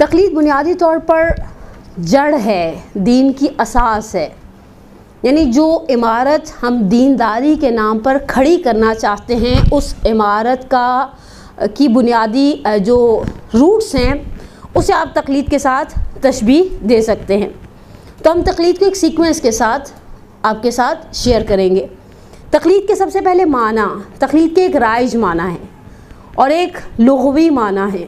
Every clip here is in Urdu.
تقلید بنیادی طور پر جڑ ہے، دین کی اساس ہے، یعنی جو عمارت ہم دینداری کے نام پر کھڑی کرنا چاہتے ہیں اس عمارت کی بنیادی جو روٹس ہیں اسے آپ تقلید کے ساتھ تشبیہ دے سکتے ہیں۔ تو ہم تقلید کو ایک سیکوینس کے ساتھ آپ کے ساتھ شیئر کریں گے۔ تقلید کے سب سے پہلے معنی، تقلید کے ایک رائج معنی ہے اور ایک لغوی معنی ہے۔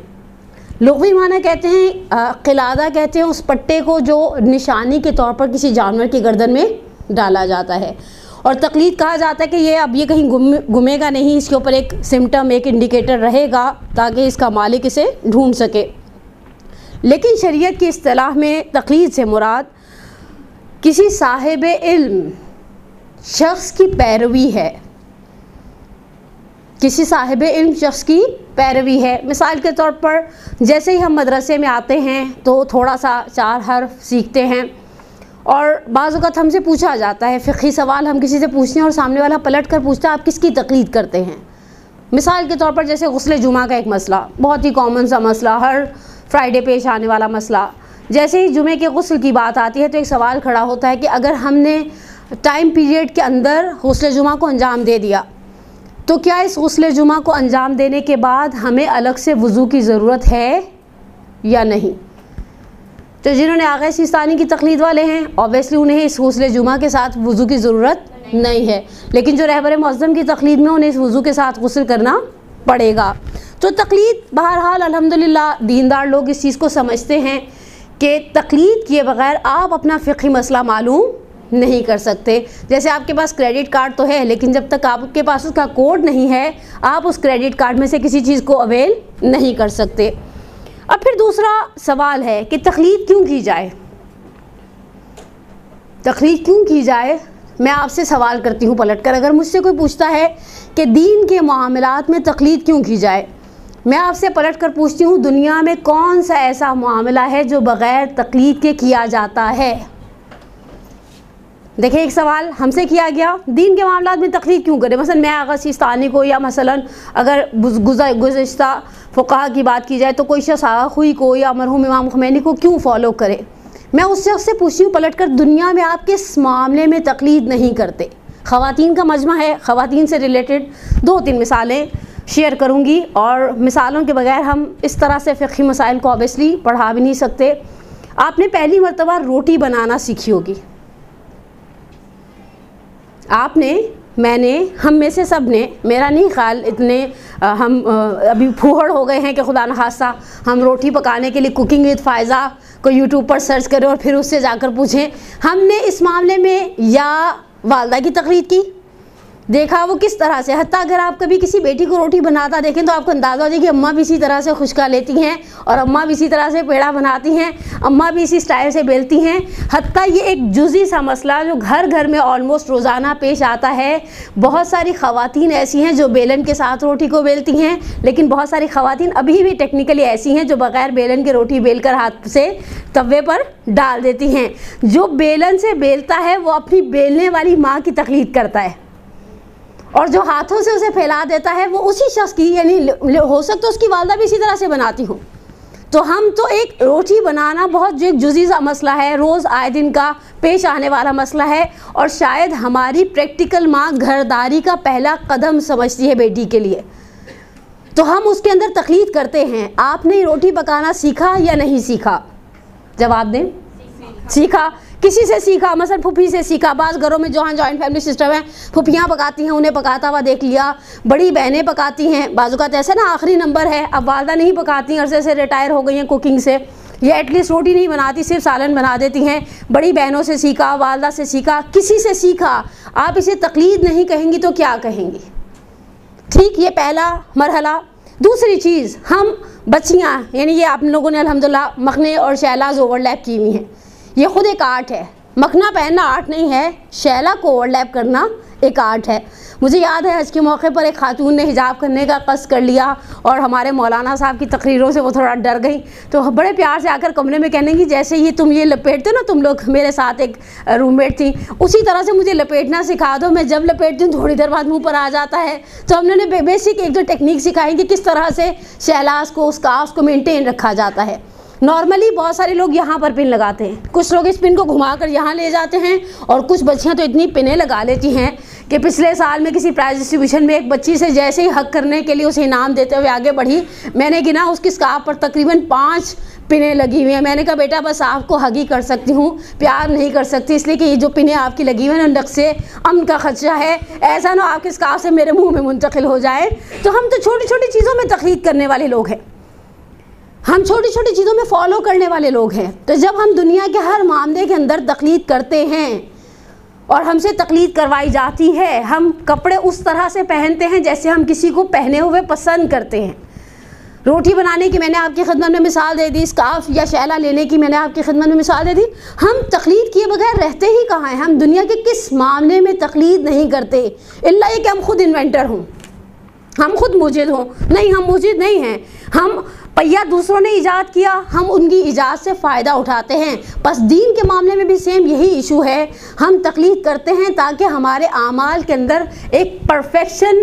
لغوی معنی کہتے ہیں قلادہ کہتے ہیں اس پٹے کو جو نشانی کے طور پر کسی جانور کی گردن میں ڈالا جاتا ہے، اور تقلید کہا جاتا ہے کہ یہ کہیں گمے گا نہیں، اس کے اوپر ایک سمٹم، ایک انڈیکیٹر رہے گا تاکہ اس کا مالک اسے ڈھونڈ سکے۔ لیکن شریعت کی اصطلاح میں تقلید سے مراد کسی صاحب علم شخص کی پیروی ہے، کسی صاحب علم شخص کی پیروی ہے۔ مثال کے طور پر جیسے ہی ہم مدرسے میں آتے ہیں تو تھوڑا سا 4 حرف سیکھتے ہیں، اور بعض اوقات ہم سے پوچھا جاتا ہے فقہی سوال، ہم کسی سے پوچھتے ہیں اور سامنے والا پلٹ کر پوچھتا ہے آپ کس کی تقلید کرتے ہیں۔ مثال کے طور پر جیسے غسل جمعہ کا ایک مسئلہ، بہت ہی کامن سا مسئلہ، ہر فرائیڈے پیش آنے والا مسئلہ۔ جیسے ہی جمعے کے غسل کی بات آتی ہے تو ایک سوال کھڑا ہوتا ہے کہ اگر ہم نے ٹائم پیریڈ کے اندر غسل جمعہ کو انجام دے دیا تو کیا اس غسل جمعہ کو انجام دینے کے بعد ہمیں الگ سے وضو کی ضرورت ہے یا نہیں؟ تو جنہوں نے آغا سیستانی کی تقلید والے ہیں اوبیسلی انہیں اس غسل جمعہ کے ساتھ وضو کی ضرورت نہیں ہے، لیکن جو رہبر معظم کی تقلید میں انہیں اس وضو کے ساتھ غسل کرنا پڑے گا۔ تو تقلید بہرحال الحمدللہ دیندار لوگ اس چیز کو سمجھتے ہیں کہ تقلید کیے بغیر آپ اپنا فقہی مسئلہ معلوم نہیں کر سکتے۔ جیسے آپ کے پاس کریڈٹ کارڈ تو ہے، لیکن جب تک آپ کے پاس اس کا کوڈ نہیں ہے آپ اس کریڈٹ کارڈ میں سے کسی چیز کو اویل نہیں کر سکتے۔ اب پھر دوسرا سوال ہے کہ تقلید کیوں کی جائے؟ تقلید کیوں کی جائے؟ میں آپ سے سوال کرتی ہوں پلٹ کر، اگر مجھ سے کوئی پوچھتا ہے کہ دین کے معاملات میں تقلید کیوں کی جائے، میں آپ سے پلٹ کر پوچھتی ہوں دنیا میں کون سا ایسا معاملہ ہے جو بغیر تقلید کے کیا جاتا ہے؟ دیکھیں ایک سوال ہم سے کیا گیا، دین کے معاملات میں تقلید کیوں کرے؟ مثلا میں آغا سیستانی کو، یا مثلا اگر گزشتہ فقہا کی بات کی جائے تو کوئی شخص آغا خوئی کو یا مرحوم امام خمینی کو کیوں فالو کرے؟ میں اس شخص سے پوچھتی ہوں پلٹ کر دنیا میں آپ کس معاملے میں تقلید نہیں کرتے؟ خواتین کا مجمع ہے، خواتین سے ریلیٹڈ 2-3 مثالیں شیئر کروں گی، اور مثالوں کے بغیر ہم اس طرح سے فقہی مسائل کو اوبیسلی پڑھا بھی نہیں سکتے۔ آپ نے پہلی مرتبہ روٹی بنانا سیکھی ہوگی، آپ نے، میں نے، ہم میں سے سب نے، میرا نہیں خیال اتنے ہم ابھی پھوہڑ ہو گئے ہیں کہ خدا نخواستہ ہم روٹی پکانے کے لیے کوکنگ وتھ فائزہ کو یوٹیوب پر سرچ کریں اور پھر اس سے جا کر پوچھیں۔ ہم نے اس معاملے میں یا والدہ کی تقلید کی، دیکھا وہ کس طرح سے، حتیٰ اگر آپ کبھی کسی بیٹی کو روٹی بناتا دیکھیں تو آپ کو اندازہ ہو جائے کہ اماں بھی اسی طرح سے خشکا لیتی ہیں اور اماں بھی اسی طرح سے پیڑا بناتی ہیں، اماں بھی اسی سٹائل سے بیلتی ہیں۔ حتیٰ یہ ایک جزئی سا مسئلہ جو گھر گھر میں آلموسٹ روزانہ پیش آتا ہے، بہت ساری خواتین ایسی ہیں جو بیلن کے ساتھ روٹی کو بیلتی ہیں، لیکن بہت ساری خواتین ابھی بھی ٹیکنیکلی ایسی ہیں جو بغیر بیلن کے روٹی بیل کر ہاتھ سے توے پر ڈال دیتی ہیں۔ جو بیلن سے بیلتا ہے وہ اپنی بیلنے والی ماں کی تقلید کرتا ہے، اور جو ہاتھوں سے اسے پھیلا دیتا ہے وہ اسی شخص کی، یعنی ہو سکتا ہے اس کی والدہ بھی اسی طرح سے بناتی ہوں۔ تو ہم تو ایک روٹی بنانا بہت جو ایک جزئی سا مسئلہ ہے، روز آئے دن کا پیش آنے والا مسئلہ ہے، اور شاید ہماری پریکٹیکل ماں گھرداری کا پہلا قدم سمجھتی ہے بیٹی کے لیے، تو ہم اس کے اندر تقلید کرتے ہیں۔ آپ نے روٹی پکانا سیکھا یا نہیں سیکھا؟ جواب دیں۔ سیکھا۔ کسی سے سیکھا، مثلا پھوپھی سے سیکھا۔ بعض گھروں میں جوہاں جوائنٹ فیملی سسٹم ہے، پھوپھیاں پکاتی ہیں، انہیں پکاتا ہوا دیکھ لیا، بڑی بہنیں پکاتی ہیں، بعض اوقات ایسے نا آخری نمبر ہے، اب والدہ نہیں پکاتی، عرصے سے ریٹائر ہو گئی ہیں کوکنگ سے، یا ایٹ لیسٹ روٹی نہیں بناتی، صرف سالن بنا دیتی ہیں، بڑی بہنوں سے سیکھا، والدہ سے سیکھا، کسی سے سیکھا۔ آپ اسے تقلید نہیں کہیں گی تو کیا کہیں گی؟ ٹھیک، یہ پہلا مرحلہ۔ دوسری چیز، ہم بچیاں، یعنی یہ آپ لوگوں نے الحمدللہ مکھنے اور شیلاز اوور لیپ کی ہوئی ہیں، یہ خود ایک آرٹ ہے۔ مکھنا پہننا آرٹ نہیں ہے، شیلا کو اوور لیپ کرنا ایک آرٹ ہے۔ مجھے یاد ہے حج کے موقع پر ایک خاتون نے حجاب کرنے کا قصد کر لیا، اور ہمارے مولانا صاحب کی تقریروں سے وہ تھوڑا ڈر گئی، تو بڑے پیار سے آ کر کمرے میں کہنے کی جیسے یہ تم یہ لپیٹتے نا، تم لوگ، میرے ساتھ ایک روم میٹ تھی، اسی طرح سے مجھے لپیٹنا سکھا دو، میں جب لپیٹتی ہوں تھوڑی دیر بعد منہ پر آ جاتا ہے۔ تو ہم نے بیسک ایک دو ٹیکنیک سکھائی کہ کس طرح سے شہلاز کو، اسکارف کو مینٹین رکھا جاتا ہے۔ نارملی بہت سارے لوگ یہاں پر پن لگاتے ہیں، کچھ لوگ اس پن کو گھما کر یہاں لے جاتے ہیں، اور کچھ بچیاں تو اتنی پنیں لگا لیتی ہیں کہ پچھلے سال میں کسی پرائز ڈسٹریبیوشن میں ایک بچی سے جیسے ہی حق کرنے کے لیے اسے انعام دیتے ہوئے آگے بڑھی، میں نے گنا اس کی اسکارف پر تقریباً 5 پنیں لگی ہوئی ہیں. میں نے کہا بیٹا بس آپ کو حق ہی کر سکتی ہوں، پیار نہیں کر سکتی، اس لیے کہ یہ جو پنیں آپ کی لگی ہوئی ہیں نقص امن کا خدشہ ہے، ایسا نہ آپ کے اسکارف سے میرے منہ میں منتقل ہو جائے. تو ہم تو چھوٹی چھوٹی چیزوں میں تقلید کرنے والے لوگ ہیں، ہم چھوٹی چھوٹی چیزوں میں فالو کرنے والے لوگ ہیں. تو جب ہم دنیا کے ہر معاملے کے اندر تقلید کرتے ہیں اور ہم سے تقلید کروائی جاتی ہے، ہم کپڑے اس طرح سے پہنتے ہیں جیسے ہم کسی کو پہنے ہوئے پسند کرتے ہیں. روٹی بنانے کی میں نے آپ کی خدمت میں مثال دے دی، اسکارف یا شیلہ لینے کی میں نے آپ کی خدمت میں مثال دے دی. ہم تقلید کیے بغیر رہتے ہی کہاں ہیں؟ ہم دنیا کے کس معاملے میں تقلید نہیں کرتے الا یہ کہ ہم خود انوینٹر ہوں، ہم خود موجد ہوں. نہیں، ہم موجد نہیں ہیں. ہم پہیا دوسروں نے ایجاد کیا، ہم ان کی ایجاد سے فائدہ اٹھاتے ہیں. بس دین کے معاملے میں بھی سیم یہی ایشو ہے. ہم تقلید کرتے ہیں تاکہ ہمارے اعمال کے اندر ایک پرفیکشن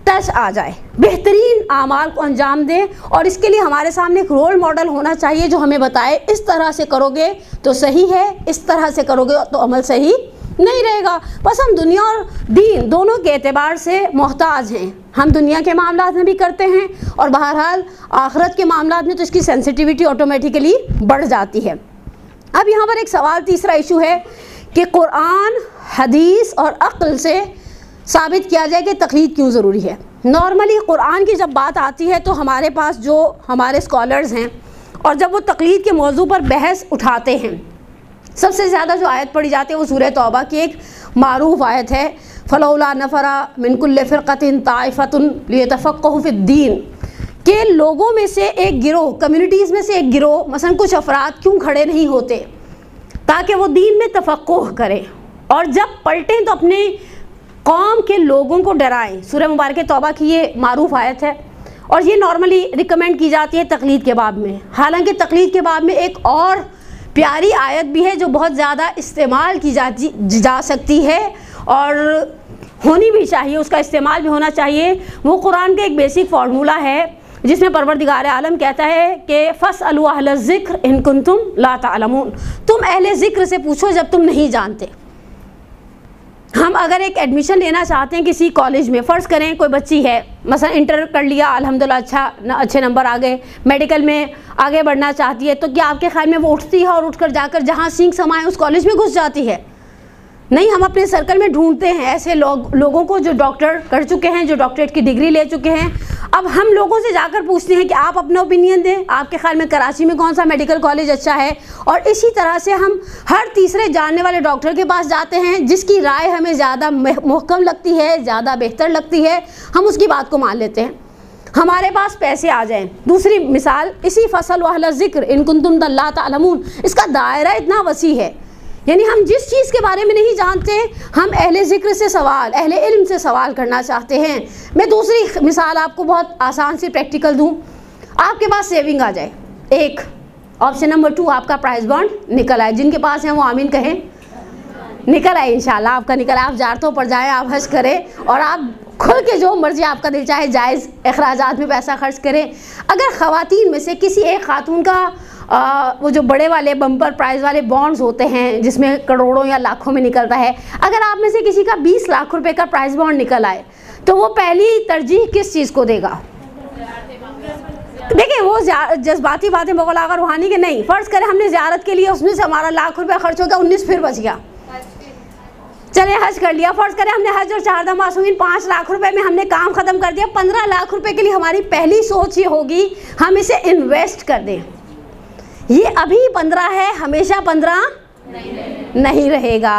ٹچ آ جائے، بہترین اعمال کو انجام دیں، اور اس کے لیے ہمارے سامنے ایک رول ماڈل ہونا چاہیے جو ہمیں بتائے اس طرح سے کرو گے تو صحیح ہے، اس طرح سے کرو گے تو عمل صحیح نہیں رہے گا. بس ہم دنیا اور دین دونوں کے اعتبار سے محتاج ہیں. ہم دنیا کے معاملات میں بھی کرتے ہیں اور بہرحال آخرت کے معاملات میں تو اس کی سینسٹیوٹی آٹومیٹیکلی بڑھ جاتی ہے. اب یہاں پر ایک سوال تیسرا ایشو ہے کہ قرآن، حدیث اور عقل سے ثابت کیا جائے کہ تقلید کیوں ضروری ہے. نارملی قرآن کی جب بات آتی ہے تو ہمارے پاس جو ہمارے اسکالرز ہیں اور جب وہ تقلید کے موضوع پر بحث اٹھاتے ہیں، سب سے زیادہ جو آیت پڑھی جاتی ہے وہ سورہ توبہ کی ایک معروف آیت ہے، فلولا نفر من کل فرقۃ طائفۃ لیتفقہوا فی الدین، کہ لوگوں میں سے ایک گروہ، کمیونٹیز میں سے ایک گروہ، مثلا کچھ افراد کیوں کھڑے نہیں ہوتے تاکہ وہ دین میں تفقہ کریں اور جب پلٹیں تو اپنے قوم کے لوگوں کو ڈرائیں. سورہ مبارکہ توبہ کی یہ معروف آیت ہے اور یہ نارملی ریکمینڈ کی جاتی ہے تقلید کے باب میں. حالانکہ تقلید کے باب میں ایک اور پیاری آیت بھی ہے جو بہت زیادہ استعمال کی جا سکتی ہے اور ہونی بھی چاہیے، اس کا استعمال بھی ہونا چاہیے. وہ قرآن کا ایک بیسک فارمولہ ہے جس میں پروردگار عالم کہتا ہے کہ فاسألوا اہل الذکر ان کنتم لا تعلمون، تم اہل ذکر سے پوچھو جب تم نہیں جانتے. ہم اگر ایک ایڈمیشن لینا چاہتے ہیں کسی کالج میں، فرض کریں کوئی بچی ہے مثلا انٹر کر لیا الحمدللہ، اچھے نمبر آ گئے، میڈیکل میں آگے بڑھنا چاہتی ہے، تو کیا آپ کے خیال میں وہ اٹھتی ہے اور اٹھ کر جا کر جہاں سینکھ سمائے اس کالج میں گھس جاتی ہے؟ نہیں، ہم اپنے سرکل میں ڈھونڈتے ہیں ایسے لوگوں کو جو ڈاکٹر کر چکے ہیں، جو ڈاکٹریٹ کی ڈگری لے چکے ہیں. اب ہم لوگوں سے جا کر پوچھتے ہیں کہ آپ اپنا اوپینین دیں، آپ کے خیال میں کراچی میں کون سا میڈیکل کالج اچھا ہے. اور اسی طرح سے ہم ہر تیسرے جاننے والے ڈاکٹر کے پاس جاتے ہیں جس کی رائے ہمیں زیادہ محکم لگتی ہے، زیادہ بہتر لگتی ہے، ہم اس کی بات کو مان لیتے ہیں. ہمارے پاس پیسے آ جائیں. دوسری مثال اسی فصل اہل ذکر ان کنتم لا تعلمون، اس کا دائرہ اتنا وسیع ہے، یعنی ہم جس چیز کے بارے میں نہیں جانتے ہم اہل ذکر سے سوال، اہل علم سے سوال کرنا چاہتے ہیں. میں دوسری مثال آپ کو بہت آسان سی پریکٹیکل دوں. آپ کے پاس سیونگ آ جائے، ایک آپشن نمبر 2 آپ کا پرائز بانڈ نکل آئے، جن کے پاس ہیں وہ آمین کہیں. نکل آئے انشاءاللہ، آپ کا نکل آئے، آپ زیارتوں پر جائیں، آپ حج کریں اور آپ کھل کے جو مرضی آپ کا دل چاہے جائز اخراجات میں پیسہ خرچ کریں. اگر خواتین میں سے کسی ایک خاتون کا وہ جو بڑے والے بمپر پرائز والے بانڈز ہوتے ہیں جس میں کروڑوں یا لاکھوں میں نکلتا ہے، اگر آپ میں سے کسی کا 20 لاکھ روپے کا پرائز بانڈ نکل آئے تو وہ پہلی ترجیح کس چیز کو دے گا؟ دیکھیں وہ جذباتی باتیں بغل آغا روحانی کے نہیں. فرض کریں ہم نے زیارت کے لیے اس میں سے ہمارا لاکھ روپے خرچ ہو گیا، 19 پھر بچ گیا، چلے حج کر لیا. فرض کریں ہم نے حج اور 4 دم معصومین 5 لاکھ روپے میں ہم نے کام ختم کر دیا. 15 لاکھ روپے کے لیے ہماری پہلی سوچ یہ ہوگی ہم اسے انویسٹ کر دیں. یہ ابھی 15 ہے، ہمیشہ 15 نہیں رہے گا.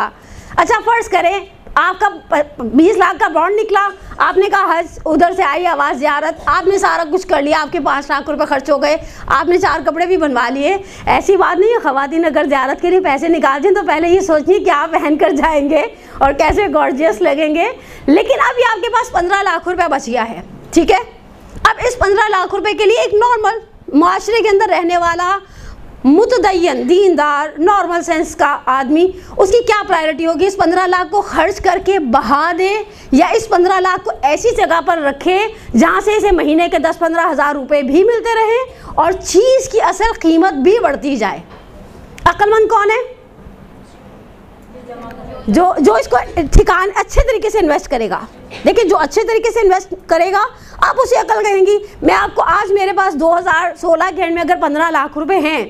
اچھا فرض کریں آپ کا 20 لاکھ کا بانڈ نکلا، آپ نے کہا حج، ادھر سے آئی آواز زیارت، آپ نے سارا کچھ کر لیا، آپ کے 5 لاکھ روپے خرچ ہو گئے، آپ نے 4 کپڑے بھی بنوا لیے. ایسی بات نہیں ہے، خواتین اگر زیارت کے لیے پیسے نکالتے ہیں تو پہلے یہ سوچیں کیا پہن کر جائیں گے اور کیسے گارجیس لگیں گے. لیکن ابھی آپ کے پاس 15 لاکھ روپے بچ گیا ہے، ٹھیک ہے. اب اس 15 لاکھ روپے کے لیے ایک نارمل معاشرے کے اندر رہنے والا متدین دیندار نارمل سینس کا آدمی، اس کی کیا پرائرٹی ہوگی؟ اس 15 لاکھ کو خرچ کر کے بہا دے یا اس 15 لاکھ کو ایسی جگہ پر رکھے جہاں سے اسے مہینے کے 10-15 ہزار روپے بھی ملتے رہیں اور چیز کی اصل قیمت بھی بڑھتی جائے. عقل مند کون ہے؟ جو اس کو ٹھکان اچھے طریقے سے انویسٹ کرے گا. دیکھیں جو اچھے طریقے سے انویسٹ کرے گا آپ اسے عقل کہیں گی. میں آپ کو آج میرے پاس 2016 کے اینڈ میں اگر 15 لاکھ روپے ہیں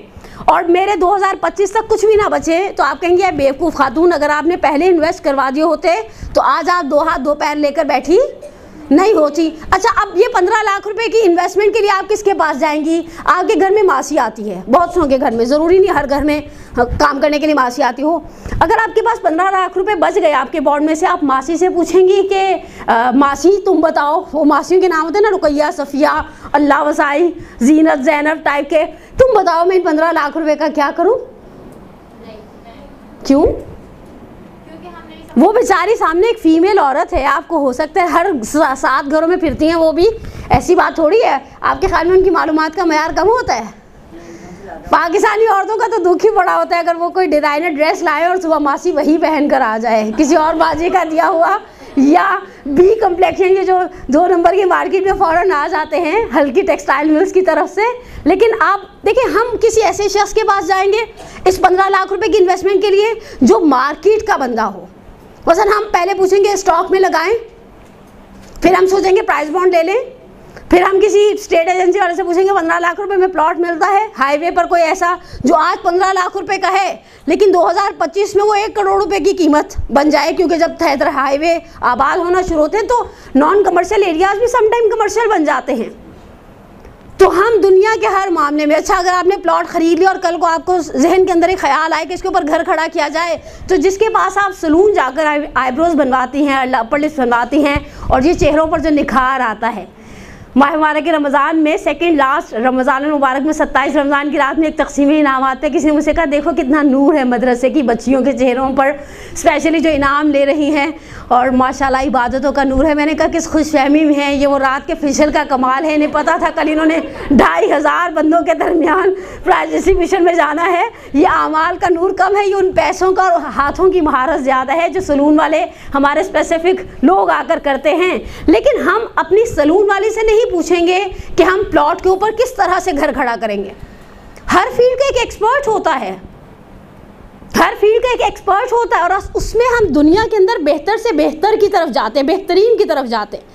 اور میرے 2025 تک کچھ بھی نہ بچے تو آپ کہیں گے بیوقوف خاتون, اگر آپ نے پہلے انویسٹ کروا دیے ہوتے تو آج آپ 2 ہاتھ 2 پیر لے کر بیٹھی نہیں ہوتی. اچھا اب یہ 15 لاکھ روپے کی انویسٹمنٹ کے لیے آپ کس کے پاس جائیں گی؟ آپ کے گھر میں ماسی آتی ہے, بہت سو کے گھر میں, ضروری نہیں ہر گھر میں کام کرنے کے لیے ماسی آتی ہو. اگر آپ کے پاس 15 لاکھ روپے بچ گئے آپ کے بورڈ میں سے, آپ ماسی سے پوچھیں گی کہ ماسی تم بتاؤ, وہ ماسیوں کے نام ہوتے ہیں نا, رقیہ, صفیہ, اللہ وسائی, زینت, زینب ٹائپ کے, تم بتاؤ میں ان 15 لاکھ روپے کا کیا کروں؟ کیوں؟ وہ بیچاری سامنے ایک فیمیل عورت ہے, آپ کو ہو سکتا ہے ہر 7 گھروں میں پھرتی ہیں وہ بھی, ایسی بات تھوڑی ہے. آپ کے خیال میں ان کی معلومات کا معیار کم ہوتا ہے؟ پاکستانی عورتوں کا تو دکھ ہی بڑا ہوتا ہے اگر وہ کوئی ڈیزائنر ڈریس لائے اور صبح ماسی وہی پہن کر آ جائے, کسی اور باجی کا دیا ہوا, یا بی کمپلیکشن, یہ جو 2 نمبر کی مارکیٹ میں فوراً آ جاتے ہیں ہلکی ٹیکسٹائل ملز کی طرف سے. لیکن آپ دیکھیں ہم کسی ایسے شخص کے پاس جائیں گے اس 15 لاکھ روپے کی انویسٹمنٹ کے لیے جو مارکیٹ کا بندہ ہو. مثلا ہم پہلے پوچھیں گے اسٹاک میں لگائیں, پھر ہم سوچیں گے پرائز بانڈ لے لیں, پھر ہم کسی اسٹیٹ ایجنسی والے سے پوچھیں گے 15 لاکھ روپے میں پلاٹ ملتا ہے ہائی وے پر کوئی ایسا جو آج 15 لاکھ روپے کا ہے لیکن 2025 میں وہ 1 کروڑ روپے کی قیمت بن جائے, کیونکہ جب تھیتر ہائی وے آباد ہونا شروع ہوتے ہیں تو نان کمرشل ایریاز بھی سم ٹائم کمرشل بن جاتے ہیں. تو ہم دنیا کے ہر معاملے میں, اچھا اگر آپ نے پلاٹ خرید لیا اور کل کو آپ کو ذہن کے اندر ایک خیال آئے کہ اس کے اوپر گھر کھڑا کیا جائے, تو جس کے پاس آپ سلون جا کر آئی بروز بنواتی ہیں, اپر لپس بنواتی ہیں, اور یہ چہروں پر جو نکھار آتا ہے ماہ مبارک رمضان میں, سیکنڈ لاسٹ رمضان المبارک میں 27 رمضان کی رات میں ایک تقسیم انعامات پہ کسی نے مجھ سے کہا دیکھو کتنا نور ہے مدرسے کی بچیوں کے چہروں پر, اسپیشلی جو انعام لے رہی ہیں, اور ماشاءاللہ عبادتوں کا نور ہے. میں نے کہا کس خوش فہمی میں ہیں, یہ وہ رات کے فیصل کا کمال ہے, انہیں پتہ تھا کل انہوں نے 2500 بندوں کے درمیان پرائز ڈسٹریبیوشن میں جانا ہے. یہ اعمال کا نور کم ہے, یہ ان پیسوں کا اور ہاتھوں کی مہارت زیادہ ہے جو سلون والے ہمارے اسپیسیفک لوگ آ کر کرتے ہیں. لیکن ہم اپنی سلون والی سے نہیں پوچھیں گے کہ ہم پلاٹ کے اوپر کس طرح سے گھر کھڑا کریں گے. ہر فیلڈ کا ایک ایکسپرٹ ہوتا ہے, ہر فیلڈ کا ایک ایکسپرٹ ہوتا ہے, اور اس میں ہم دنیا کے اندر بہتر سے بہتر کی طرف جاتے ہیں, بہترین کی طرف جاتے ہیں.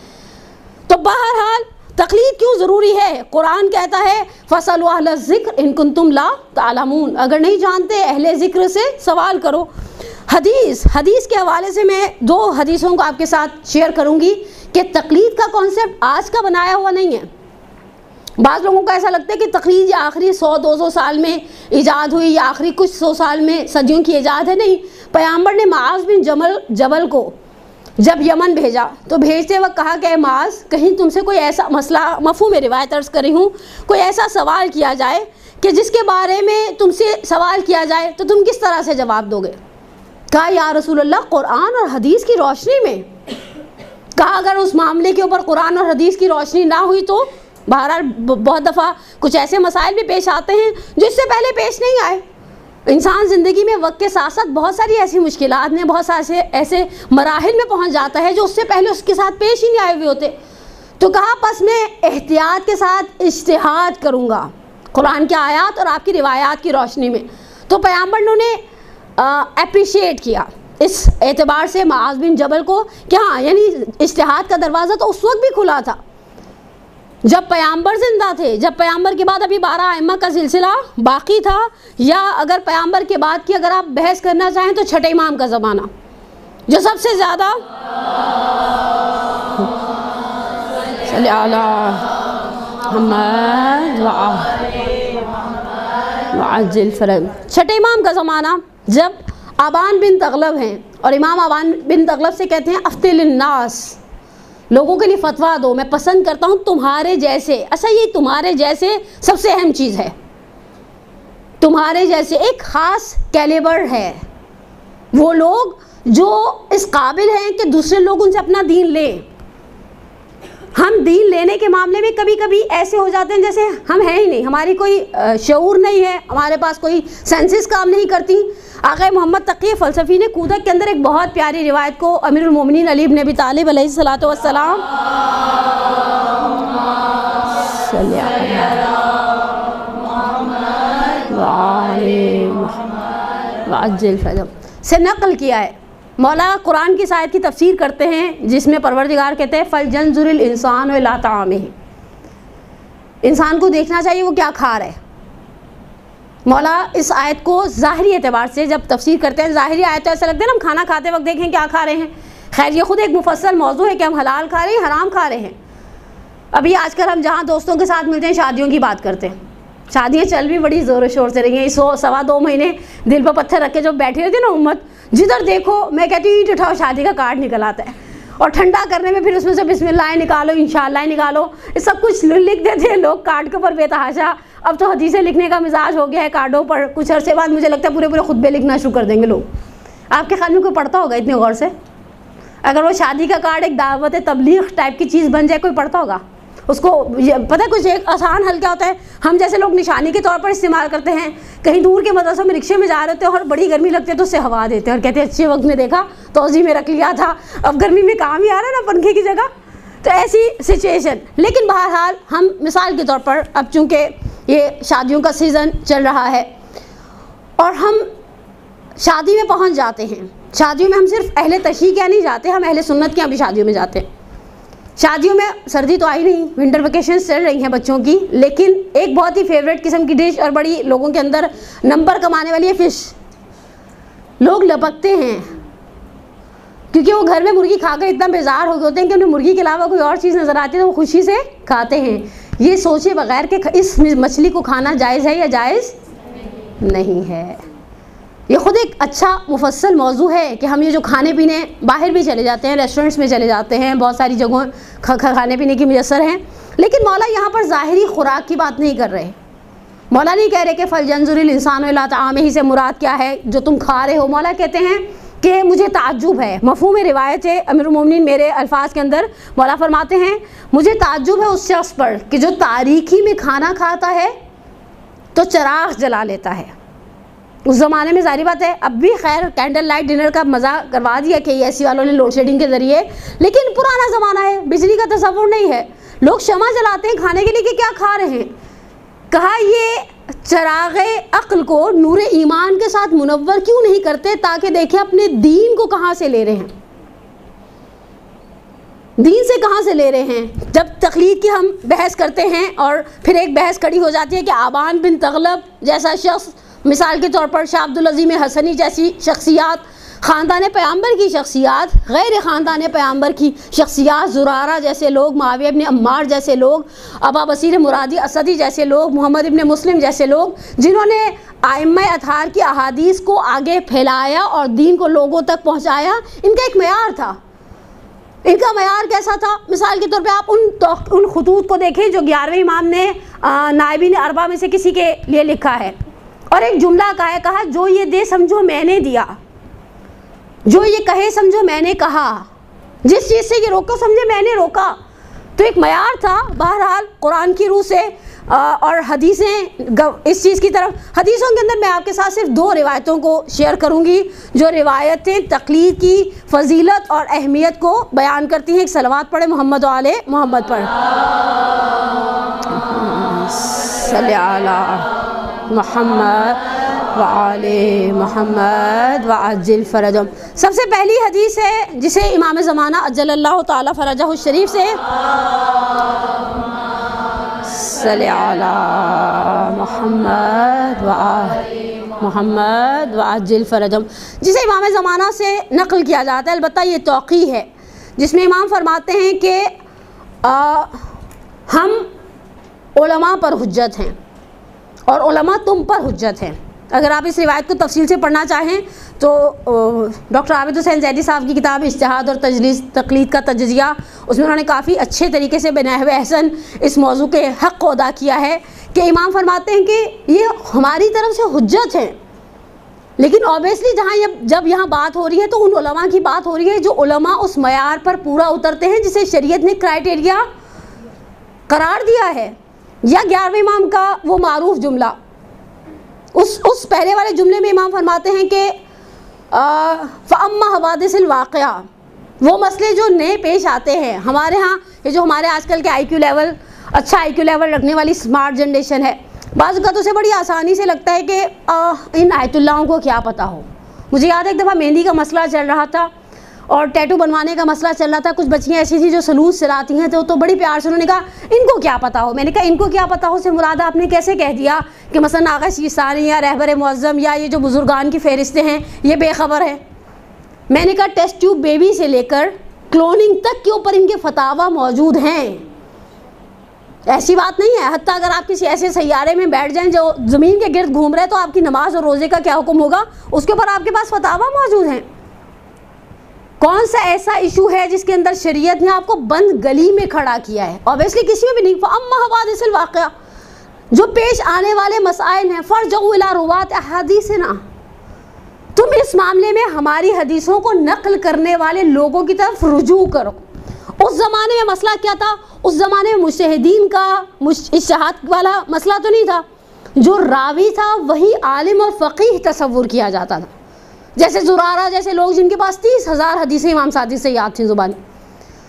تو بہرحال تقلید کیوں ضروری ہے؟ قرآن کہتا ہے فَاسْأَلُوا أَهْلَ الذِّكْرِ إِن كُنتُمْ لَا تَعْلَمُونَ, اگر نہیں جانتے اہل ذکر سے سوال کرو. حدیث کے حوالے سے میں 2 حدیثوں کو آپ کے ساتھ شیئر کروں گی کہ تقلید کا کانسیپٹ آج کا بنایا ہوا نہیں ہے. بعض لوگوں کو ایسا لگتا ہے کہ تقلید یا آخری 100-200 سال میں ایجاد ہوئی یا آخری کچھ 100 سال میں صدیوں کی ایجاد ہے. نہیں, پیغمبر نے معاذ بن جبل کو جب یمن بھیجا تو بھیجتے وقت کہا کہ اے معاذ کہیں تم سے کوئی ایسا مسئلہ, مفہوم روایت عرض کر رہی ہوں, کوئی ایسا سوال کیا جائے کہ جس کے بارے میں تم سے سوال کیا جائے تو تم کس طرح سے جواب دو گے؟ کہا یا رسول اللہ قرآن اور حدیث کی روشنی میں. کہا اگر اس معاملے کے اوپر قرآن اور حدیث کی روشنی نہ ہوئی تو بہرحال بہت دفعہ کچھ ایسے مسائل بھی پیش آتے ہیں جو اس سے پہلے پیش نہیں آئے. انسان زندگی میں وقت کے ساتھ ساتھ بہت ساری ایسی مشکلات میں, بہت سارے ایسے مراحل میں پہنچ جاتا ہے جو اس سے پہلے اس کے ساتھ پیش ہی نہیں آئے ہوئے ہوتے. تو کہا پس میں احتیاط کے ساتھ اجتہاد کروں گا قرآن کی آیات اور آپ کی روایات کی روشنی میں. تو پیغمبر نے اپریشیٹ کیا اس اعتبار سے معاذ بن جبل کو کہ ہاں یعنی اجتہاد کا دروازہ تو اس وقت بھی کھلا تھا جب پیغمبر زندہ تھے, جب پیغمبر کے بعد ابھی 12 ائمہ کا سلسلہ باقی تھا, یا اگر پیغمبر کے بعد کی اگر آپ بحث کرنا چاہیں تو چھٹے امام کا زمانہ جو سب سے زیادہ صلی اللہ محمد وعجل فرج, چھٹے امام کا زمانہ جب آبان بن تغلب ہیں اور امام آبان بن تغلب سے کہتے ہیں افتل الناس, لوگوں کے لیے فتویٰ دو, میں پسند کرتا ہوں تمہارے جیسے. اچھا یہ تمہارے جیسے سب سے اہم چیز ہے, تمہارے جیسے ایک خاص کیلیبر ہے, وہ لوگ جو اس قابل ہیں کہ دوسرے لوگ ان سے اپنا دین لیں. ہم دین لینے کے معاملے میں کبھی کبھی ایسے ہو جاتے ہیں جیسے ہم ہیں ہی نہیں, ہماری کوئی شعور نہیں ہے, ہمارے پاس کوئی سینسز کام نہیں کرتی. آقا محمد تقی فلسفی نے کودک کے اندر ایک بہت پیاری روایت کو امیر المومنین علی بن ابی طالب علیہ الصلوۃ والسلام وعلی محمد وعجل فرجهم سے نقل کیا ہے۔ مولا قرآن کی اس آیت کی تفسیر کرتے ہیں جس میں پروردگار کہتے ہیں فَلْيَنْظُرِ الْإِنسَانُ إِلَىٰ طَعَامِهِ، انسان کو دیکھنا چاہیے وہ کیا کھا رہا ہے۔ مولا اس آیت کو ظاہری اعتبار سے جب تفسیر کرتے ہیں، ظاہری آیت تو ایسا لگتا ہے نا ہم کھانا کھاتے وقت دیکھیں کیا کھا رہے ہیں، خیر یہ خود ایک مفصل موضوع ہے کہ ہم حلال کھا رہے ہیں حرام کھا رہے ہیں۔ ابھی آج کل ہم جہاں دوستوں کے ساتھ ملتے ہیں شادیوں کی بات کرتے ہیں، شادیاں چل بھی بڑی زور و شور سے رہی ہیں، 1.25 مہینے دل پر پتھر رکھ کے جو بیٹھے ہوتے ہیں نا امت، جدھر دیکھو میں کہتی ہوں اینٹ اٹھاؤ شادی کا کارڈ نکل آتا ہے، اور ٹھنڈا کرنے میں پھر اس میں سے بسم اللہ نکالو انشاءاللہ نکالو، یہ سب کچھ لکھ دیتے ہیں لوگ کارڈ کے اوپر بے تحاشا۔ اب تو حدیثیں لکھنے کا مزاج ہو گیا ہے کارڈوں پر، کچھ عرصے بعد مجھے لگتا ہے پورے خطبے لکھنا شروع کر دیں گے لوگ۔ آپ کے خیال میں کوئی پڑھتا ہوگا اتنے غور سے؟ اگر وہ شادی کا کارڈ ایک دعوت تبلیغ ٹائپ کی چیز بن جائے کوئی پڑھتا ہوگا اس کو؟ پتہ کچھ ایک آسان حل کیا ہوتا ہے، ہم جیسے لوگ نشانی کے طور پر استعمال کرتے ہیں، کہیں دور کے مدرسوں میں رکشے میں جا رہے ہوتے ہیں اور بڑی گرمی لگتی ہے تو اس سے ہوا دیتے ہیں اور کہتے ہیں اچھے وقت میں دیکھا توضیع میں رکھ لیا تھا، اب گرمی میں کام ہی آ رہا ہے نا پنکھے کی جگہ، تو ایسی سچویشن۔ لیکن بہرحال ہم مثال کے طور پر اب چونکہ یہ شادیوں کا سیزن چل رہا ہے اور ہم شادی میں پہنچ جاتے ہیں، شادیوں میں ہم صرف اہل تشیع کے یہاں نہیں جاتے، ہم اہل سنت کے یہاں بھی شادیوں میں جاتے ہیں۔ شادیوں میں سردی تو آئی نہیں، ونٹر ویکیشنز چل رہی ہیں بچوں کی، لیکن ایک بہت ہی فیوریٹ قسم کی ڈش اور بڑی لوگوں کے اندر نمبر کمانے والی ہے فش۔ لوگ لپکتے ہیں کیونکہ وہ گھر میں مرغی کھا کر اتنا بیزار ہو گئے ہوتے ہیں کہ انہیں مرغی کے علاوہ کوئی اور چیز نظر آتی ہے تو وہ خوشی سے کھاتے ہیں، یہ سوچے بغیر کہ اس مچھلی کو کھانا جائز ہے یا جائز نہیں ہے۔ یہ خود ایک اچھا مفصل موضوع ہے کہ ہم یہ جو کھانے پینے باہر بھی چلے جاتے ہیں، ریسٹورنٹس میں چلے جاتے ہیں، بہت ساری جگہوں کھانے پینے کی میسر ہیں، لیکن مولا یہاں پر ظاہری خوراک کی بات نہیں کر رہے۔ مولا نہیں کہہ رہے کہ فَلْيَنْظُرِ الْإِنسَانُ إِلَىٰ طَعَامِهِ سے مراد کیا ہے جو تم کھا رہے ہو۔ مولا کہتے ہیں کہ مجھے تعجب ہے، مفہوم روایت ہے امیر المومنین میرے الفاظ کے اندر مولا فرماتے ہیں مجھے تعجب ہے اس شخص پر کہ جو تاریکی میں کھانا کھاتا ہے تو چراغ جلا لیتا ہے۔ اس زمانے میں ظاہری بات ہے، اب بھی خیر کینڈل لائٹ ڈنر کا مزہ کروا دیا کہ ایسی والوں نے لوڈ شیڈنگ کے ذریعے، لیکن پرانا زمانہ ہے، بجلی کا تصور نہیں ہے، لوگ شمع جلاتے ہیں کھانے کے لیے کہ کیا کھا رہے ہیں۔ کہا یہ چراغ عقل کو نور ایمان کے ساتھ منور کیوں نہیں کرتے تاکہ دیکھیں اپنے دین کو کہاں سے لے رہے ہیں، دین سے کہاں سے لے رہے ہیں۔ جب تقلید کی ہم بحث کرتے ہیں اور پھر ایک بحث کھڑی ہو جاتی ہے کہ آبان بن تغلب جیسا شخص، مثال کے طور پر شاہ عبدالعظیم حسنی جیسی شخصیات، خاندان پیغمبر کی شخصیات، غیر خاندان پیغمبر کی شخصیات، زرارہ جیسے لوگ، معاویہ ابن عمار جیسے لوگ، ابا بصیر مرادی اسدی جیسے لوگ، محمد ابن مسلم جیسے لوگ، جنہوں نے ائمہ اطہار کی احادیث کو آگے پھیلایا اور دین کو لوگوں تک پہنچایا، ان کا ایک معیار تھا۔ ان کا معیار کیسا تھا؟ مثال کے طور پہ آپ ان خطوط کو دیکھیں جو 11ویں امام نے نائبین اربعہ میں سے کسی کے لیے لکھا ہے، اور ایک جملہ کہا جو یہ دے سمجھو میں نے دیا، جو یہ کہے سمجھو میں نے کہا، جس چیز سے یہ روکو سمجھے میں نے روکا۔ تو ایک معیار تھا۔ بہرحال قرآن کی روح سے اور حدیثیں اس چیز کی طرف، حدیثوں کے اندر میں آپ کے ساتھ صرف 2 روایتوں کو شیئر کروں گی جو روایتیں تقلید کی فضیلت اور اہمیت کو بیان کرتی ہیں۔ ایک صلوات پڑھے محمد و آل محمد پر، صلی علی محمد وآل محمد وعجل فرجهم۔ سب سے پہلی حدیث ہے جسے امام زمانہ عجل اللہ تعالی فرجہ الشریف سے، صلی علی محمد وآل محمد وعجل فرجهم، جسے امام زمانہ سے نقل کیا جاتا ہے، البتہ یہ توقیع ہے، جس میں امام فرماتے ہیں کہ ہم علماء پر حجت ہیں اور علماء تم پر حجت ہیں۔ اگر آپ اس روایت کو تفصیل سے پڑھنا چاہیں تو ڈاکٹر عابد حسین زیدی صاحب کی کتاب اجتہاد اور تقلید کا تجزیہ، اس میں انہوں نے کافی اچھے طریقے سے بنحو احسن اس موضوع کے حق کو ادا کیا ہے کہ امام فرماتے ہیں کہ یہ ہماری طرف سے حجت ہے، لیکن اوبیسلی جب یہاں بات ہو رہی ہے تو ان علماء کی بات ہو رہی ہے جو علماء اس معیار پر پورا اترتے ہیں جسے شریعت نے کرائٹیریا قرار دیا ہے۔ یا 11ویں امام کا وہ معروف جملہ، اس پہلے والے جملے میں امام فرماتے ہیں کہ فَأَمَّا حَوَادِثِ الْوَاقِعَةِ، وہ مسئلے جو نئے پیش آتے ہیں ہمارے ہاں، یہ جو ہمارے آج کل کے آئی کیو لیول، اچھا آئی کیو لیول رکھنے والی اسمارٹ جنریشن ہے، بعض اوقات اسے بڑی آسانی سے لگتا ہے کہ ان آیت اللہوں کو کیا پتہ ہو. مجھے یاد ہے ایک دفعہ مہندی کا مسئلہ چل رہا تھا اور ٹیٹو بنوانے کا مسئلہ چل رہا تھا. کچھ بچیاں ایسی تھیں جو سلوس چلاتی ہیں تو بڑی پیار سے انہوں نے کہا ان کو کیا پتہ ہو. میں نے کہا ان کو کیا پتہ ہو سے مراد آپ نے کیسے کہہ دیا کہ مثلا آغا سیستانی یا رہبر معظم یا یہ جو بزرگان کی فہرستیں ہیں یہ بے خبر ہیں. میں نے کہا ٹیسٹ ٹیوب بیبی سے لے کر کلوننگ تک کے اوپر ان کے فتاویٰ موجود ہیں. ایسی بات نہیں ہے. حتیٰ اگر آپ کسی ایسے سیارے میں بیٹھ جائیں جو زمین کے گرد گھوم رہے تو آپ کی نماز اور روزے کا کیا حکم ہوگا اس کے اوپر آپ کے پاس فتاویٰ موجود ہیں. کون سا ایسا ایشو ہے جس کے اندر شریعت نے آپ کو بند گلی میں کھڑا کیا ہے؟ اوبیسلی کسی میں بھی نہیں. فَأَمَّا حَوَادِثُ الْوَاقِعَةِ جو پیش آنے والے مسائل ہیں فَارْجَعُوا إِلَىٰ رُوَاةِ أَحَادِيثِنَا تم اس معاملے میں ہماری حدیثوں کو نقل کرنے والے لوگوں کی طرف رجوع کرو. اس زمانے میں مسئلہ کیا تھا؟ اس زمانے میں مجتہدین کا اجتہاد والا مسئلہ تو نہیں تھا. جو راوی تھا وہی عالم اور فقیہ تصور کیا جاتا تھا. جیسے زرارہ جیسے لوگ جن کے پاس 30,000 حدیثیں امام سعدی سے یاد تھیں زبانی.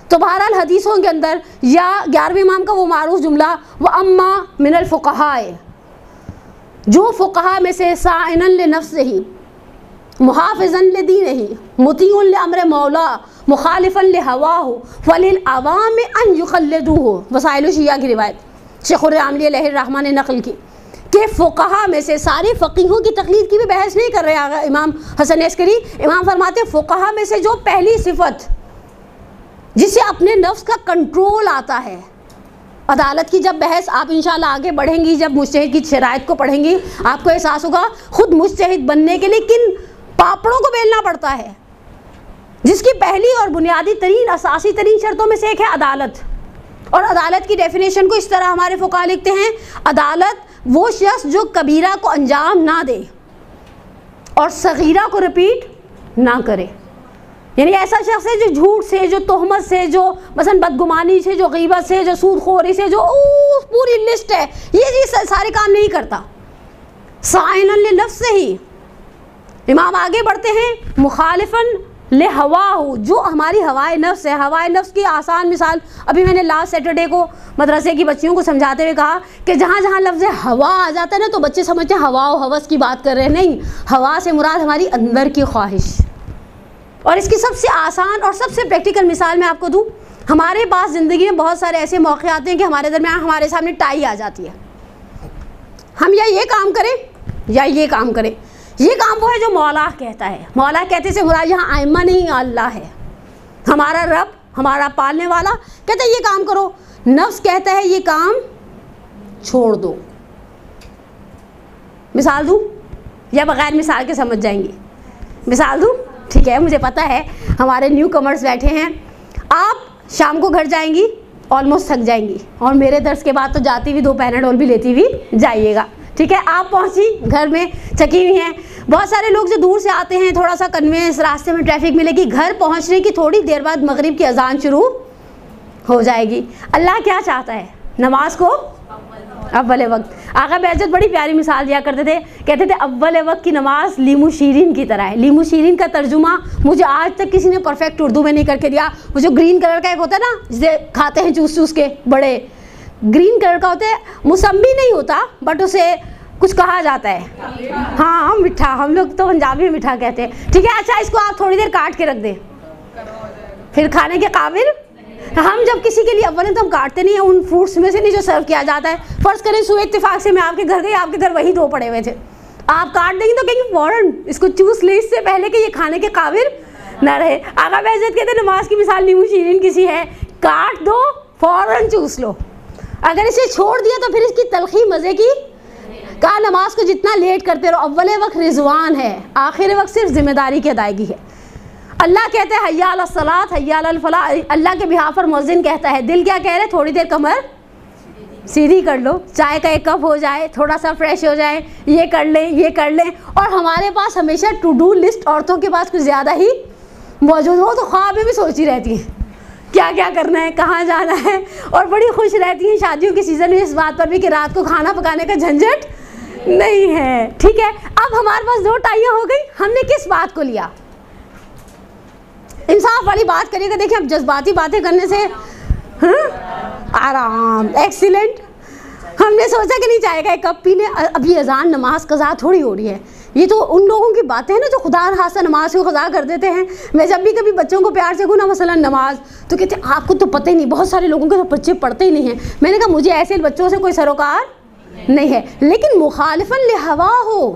تو بہرحال حدیثوں کے اندر یا 11ویں امام کا وہ معروف جملہ وَأَمَّا مِنَ الْفُقَهَاءِ جو فقہا میں سے سَائِنًا لِنَفْسِهِ محافظاً لدینہ مطیع لامر مولا مخالفاً لہواہ فللعوام ان یقلدوہ. وسائل الشیعہ کی روایت شیخ الرحمانی علیہ الرحمہ نے نقل کی کہ فقہا میں سے سارے فقیہوں کی تقلید کی بھی بحث نہیں کر رہے امام حسن عسکری. امام فرماتے فقہا میں سے جو پہلی صفت جسے اپنے نفس کا کنٹرول آتا ہے. عدالت کی جب بحث آپ انشاءاللہ آگے بڑھیں گی جب مجتہد کی شرائط کو پڑھیں گی آپ کو احساس ہوگا خود مجتہد بننے کے لیے کن پاپڑوں کو بیلنا پڑتا ہے. جس کی پہلی اور بنیادی ترین اساسی ترین شرطوں میں سے ایک ہے عدالت. اور عدالت کی ڈیفینیشن کو اس طرح ہمارے فقہا لکھتے ہیں عدالت وہ شخص جو کبیرہ کو انجام نہ دے اور صغیرہ کو رپیٹ نہ کرے. یعنی ایسا شخص ہے جو جھوٹ سے جو تہمت سے جو مثلا بدگمانی سے جو غیبت سے جو سود خوری سے جو پوری لسٹ ہے یہ سارے کام نہیں کرتا. سائنًا لنفسہ امام آگے بڑھتے ہیں مخالفاً لہواہ جو ہماری ہوائے نفس ہے. ہوائے نفس کی آسان مثال ابھی میں نے لاسٹ سیٹرڈے کو مدرسے کی بچیوں کو سمجھاتے ہوئے کہا کہ جہاں جہاں لفظ ہوا آ جاتا ہے نا تو بچے سمجھتے ہیں ہوا و ہوس کی بات کر رہے ہیں. نہیں, ہوا سے مراد ہماری اندر کی خواہش. اور اس کی سب سے آسان اور سب سے پریکٹیکل مثال میں آپ کو دوں. ہمارے پاس زندگی میں بہت سارے ایسے موقع آتے ہیں کہ ہمارے درمیان ہمارے سامنے ٹائی آ جاتی ہے. ہم یا یہ کام کریں یا یہ کام کریں. یہ کام وہ ہے جو مولا کہتا ہے. مولا کہتے سے مراد یہاں ائمہ نہیں اللہ ہے. ہمارا رب ہمارا پالنے والا کہتا ہے یہ کام کرو. نفس کہتا ہے یہ کام چھوڑ دو. مثال دوں یا بغیر مثال کے سمجھ جائیں گے؟ مثال دوں ٹھیک ہے. مجھے پتہ ہے ہمارے نیو کمرز بیٹھے ہیں. آپ شام کو گھر جائیں گی آلموسٹ تھک جائیں گی اور میرے درس کے بعد تو جاتی ہوئی 2 پیناڈول بھی لیتی ہوئی جائیے گا. ٹھیک ہے, آپ پہنچی گھر میں تھکی ہوئی ہیں. بہت سارے لوگ جو دور سے آتے ہیں تھوڑا سا کنوینس راستے میں ٹریفک ملے گی. گھر پہنچنے کی تھوڑی دیر بعد مغرب کی اذان شروع ہو جائے گی. اللہ کیا چاہتا ہے؟ نماز کو اول وقت. آقا بہجت بڑی پیاری مثال دیا کرتے تھے, کہتے تھے اول وقت کی نماز لیمو شیرین کی طرح ہے. لیمو شیرین کا ترجمہ مجھے آج تک کسی نے پرفیکٹ اردو میں نہیں کر کے دیا. وہ جو گرین کلر کا ایک ہوتا ہے نا جسے کھاتے ہیں چوس چوس کے, بڑے گرین کلر کا ہوتا ہے, موسمی نہیں ہوتا بٹ اسے کچھ کہا جاتا ہے. ہاں میٹھا, ہم لوگ تو پنجابی میں میٹھا کہتے ہیں. ٹھیک ہے, اچھا اس کو آپ تھوڑی دیر کاٹ کے رکھ دیں پھر کھانے کے قابل. ہم جب کسی کے لیے اول تو ہم کاٹتے نہیں ہیں ان فروٹس میں سے نہیں جو سرو کیا جاتا ہے. فرض کریں سوئے اتفاق سے میں آپ کے گھر گئی, آپ کے گھر وہی 2 پڑے ہوئے تھے, آپ کاٹ دیں گے تو کہیں گے فوراً اس کو چوس لے اس سے پہلے کہ یہ کھانے کے قابل نہ رہے. آقا بہجت کہتے ہیں نماز کی مثال لیمو شیرین کسی ہے, کاٹ دو فوراً چوس لو. اگر اسے چھوڑ دیا تو پھر اس کی تلخی مزے کی. کہا نماز کو جتنا لیٹ کرتے رہو, اول وقت رضوان ہے, آخر وقت صرف ذمہ داری کی ادائیگی ہے. اللہ کہتے ہیں حی علی الصلاۃ حی علی الفلاح. اللہ کے بہاف پر مؤذن کہتا ہے دل کیا کہہ رہے, تھوڑی دیر کمر سیدھی کر لو, چائے کا 1 کپ ہو جائے, تھوڑا سا فریش ہو جائے, یہ کر لیں یہ کر لیں. اور ہمارے پاس ہمیشہ ٹو ڈو لسٹ عورتوں کے پاس کچھ زیادہ ہی موجود ہو تو خواب میں بھی سوچی رہتی ہیں کیا کیا کرنا ہے, کہاں جانا ہے, اور بڑی خوش رہتی ہیں شادیوں کے سیزن میں اس بات پر بھی کہ رات کو کھانا پکانے کا جھنجھٹ نہیں ہے. ٹھیک ہے, اب ہمارے پاس 2 ٹائیاں ہو گئی, ہم نے کس بات کو لیا؟ انصاف والی بات کریے گا. دیکھیں اب جذباتی باتیں کرنے سے آرام ایکسیلنٹ. ہم نے سوچا کہ نہیں چائے کا ایک کپ پینے، ابھی اذان نماز قضا تھوڑی ہو رہی ہے. یہ تو ان لوگوں کی باتیں ہیں نا جو خدا نخواستہ نماز کو قضا کر دیتے ہیں. میں جب بھی کبھی بچوں کو پیار سے کہوں نا مثلا نماز، تو کہتے ہیں آپ کو تو پتہ ہی نہیں، بہت سارے لوگوں کے تو بچے پڑھتے ہی نہیں ہیں. میں نے کہا مجھے ایسے بچوں سے کوئی سروکار نہیں ہے، لیکن مخالفاً لہوا ہو،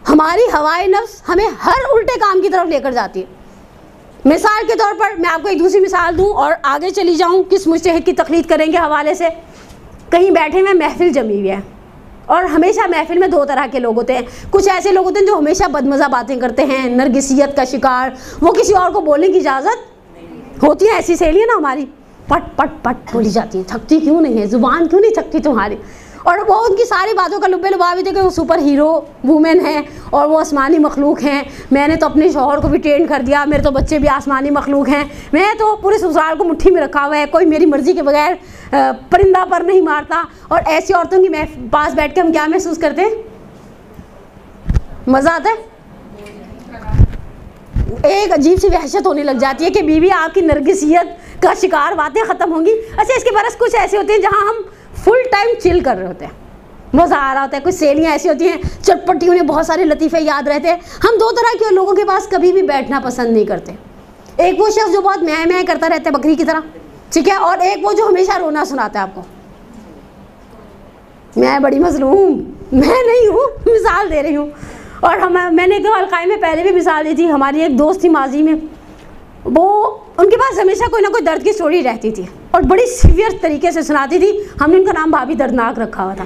ہماری ہوائے نفس ہمیں ہر الٹے کام کی طرف لے کر جاتی ہے. مثال کے طور پر میں آپ کو ایک دوسری مثال دوں اور آگے چلی جاؤں کس مجتہد کی تقلید کریں گے حوالے سے. کہیں بیٹھے ہوئے محفل جمی ہوئی ہے، اور ہمیشہ محفل میں دو طرح کے لوگ ہوتے ہیں. کچھ ایسے لوگ ہوتے ہیں جو ہمیشہ بدمزہ باتیں کرتے ہیں، نرگسیت کا شکار، وہ کسی اور کو بولنے کی اجازت ہوتی ہے. ایسی سہیلیاں نا ہماری پٹ پٹ پٹ بولی جاتی ہیں، تھکتی کیوں نہیں ہے، زبان کیوں نہیں تھکتی تمہاری. اور وہ ان کی ساری باتوں کا لبے لباب تھے کہ وہ سپر ہیرو وومن ہیں اور وہ آسمانی مخلوق ہیں. میں نے تو اپنے شوہر کو بھی ٹرین کر دیا، میرے تو بچے بھی آسمانی مخلوق ہیں، میں تو پورے سسرال کو مٹھی میں رکھا ہوا ہے، کوئی میری مرضی کے بغیر پرندہ پر نہیں مارتا. اور ایسی عورتوں کی پاس بیٹھ کے ہم کیا محسوس کرتے ہیں؟ مزہ آتا ہے. ایک عجیب سی وحشت ہونے لگ جاتی ہے کہ بیوی آپ کی نرگسیت کا شکار باتیں ختم ہوں گی. اچھا اس کے برعکس کچھ ایسے ہوتے ہیں جہاں ہم فل ٹائم چل کر رہے ہوتے ہیں، مزہ آ رہا ہوتا ہے. کچھ سہیلیاں ایسی ہوتی ہیں چٹپٹی، انہیں بہت سارے لطیفے یاد رہتے ہیں. ہم دو طرح کے لوگوں کے پاس کبھی بھی بیٹھنا پسند نہیں کرتے. ایک وہ شخص جو بہت میں کرتا رہتا ہے بکری کی طرح، ٹھیک ہے، اور ایک وہ جو ہمیشہ رونا سناتا ہے آپ کو. میں بڑی مظلوم میں نہیں ہوں، مثال دے رہی ہوں. اور میں نے ایک دو حلقائے میں پہلے بھی مثال دی تھی. ہماری ایک دوست تھی ماضی میں، وہ ان کے پاس ہمیشہ کوئی نہ کوئی درد کی سٹوری رہتی تھی اور بڑی سیویئر طریقے سے سناتی تھی. ہم نے ان کا نام بھابھی دردناک رکھا ہوا تھا،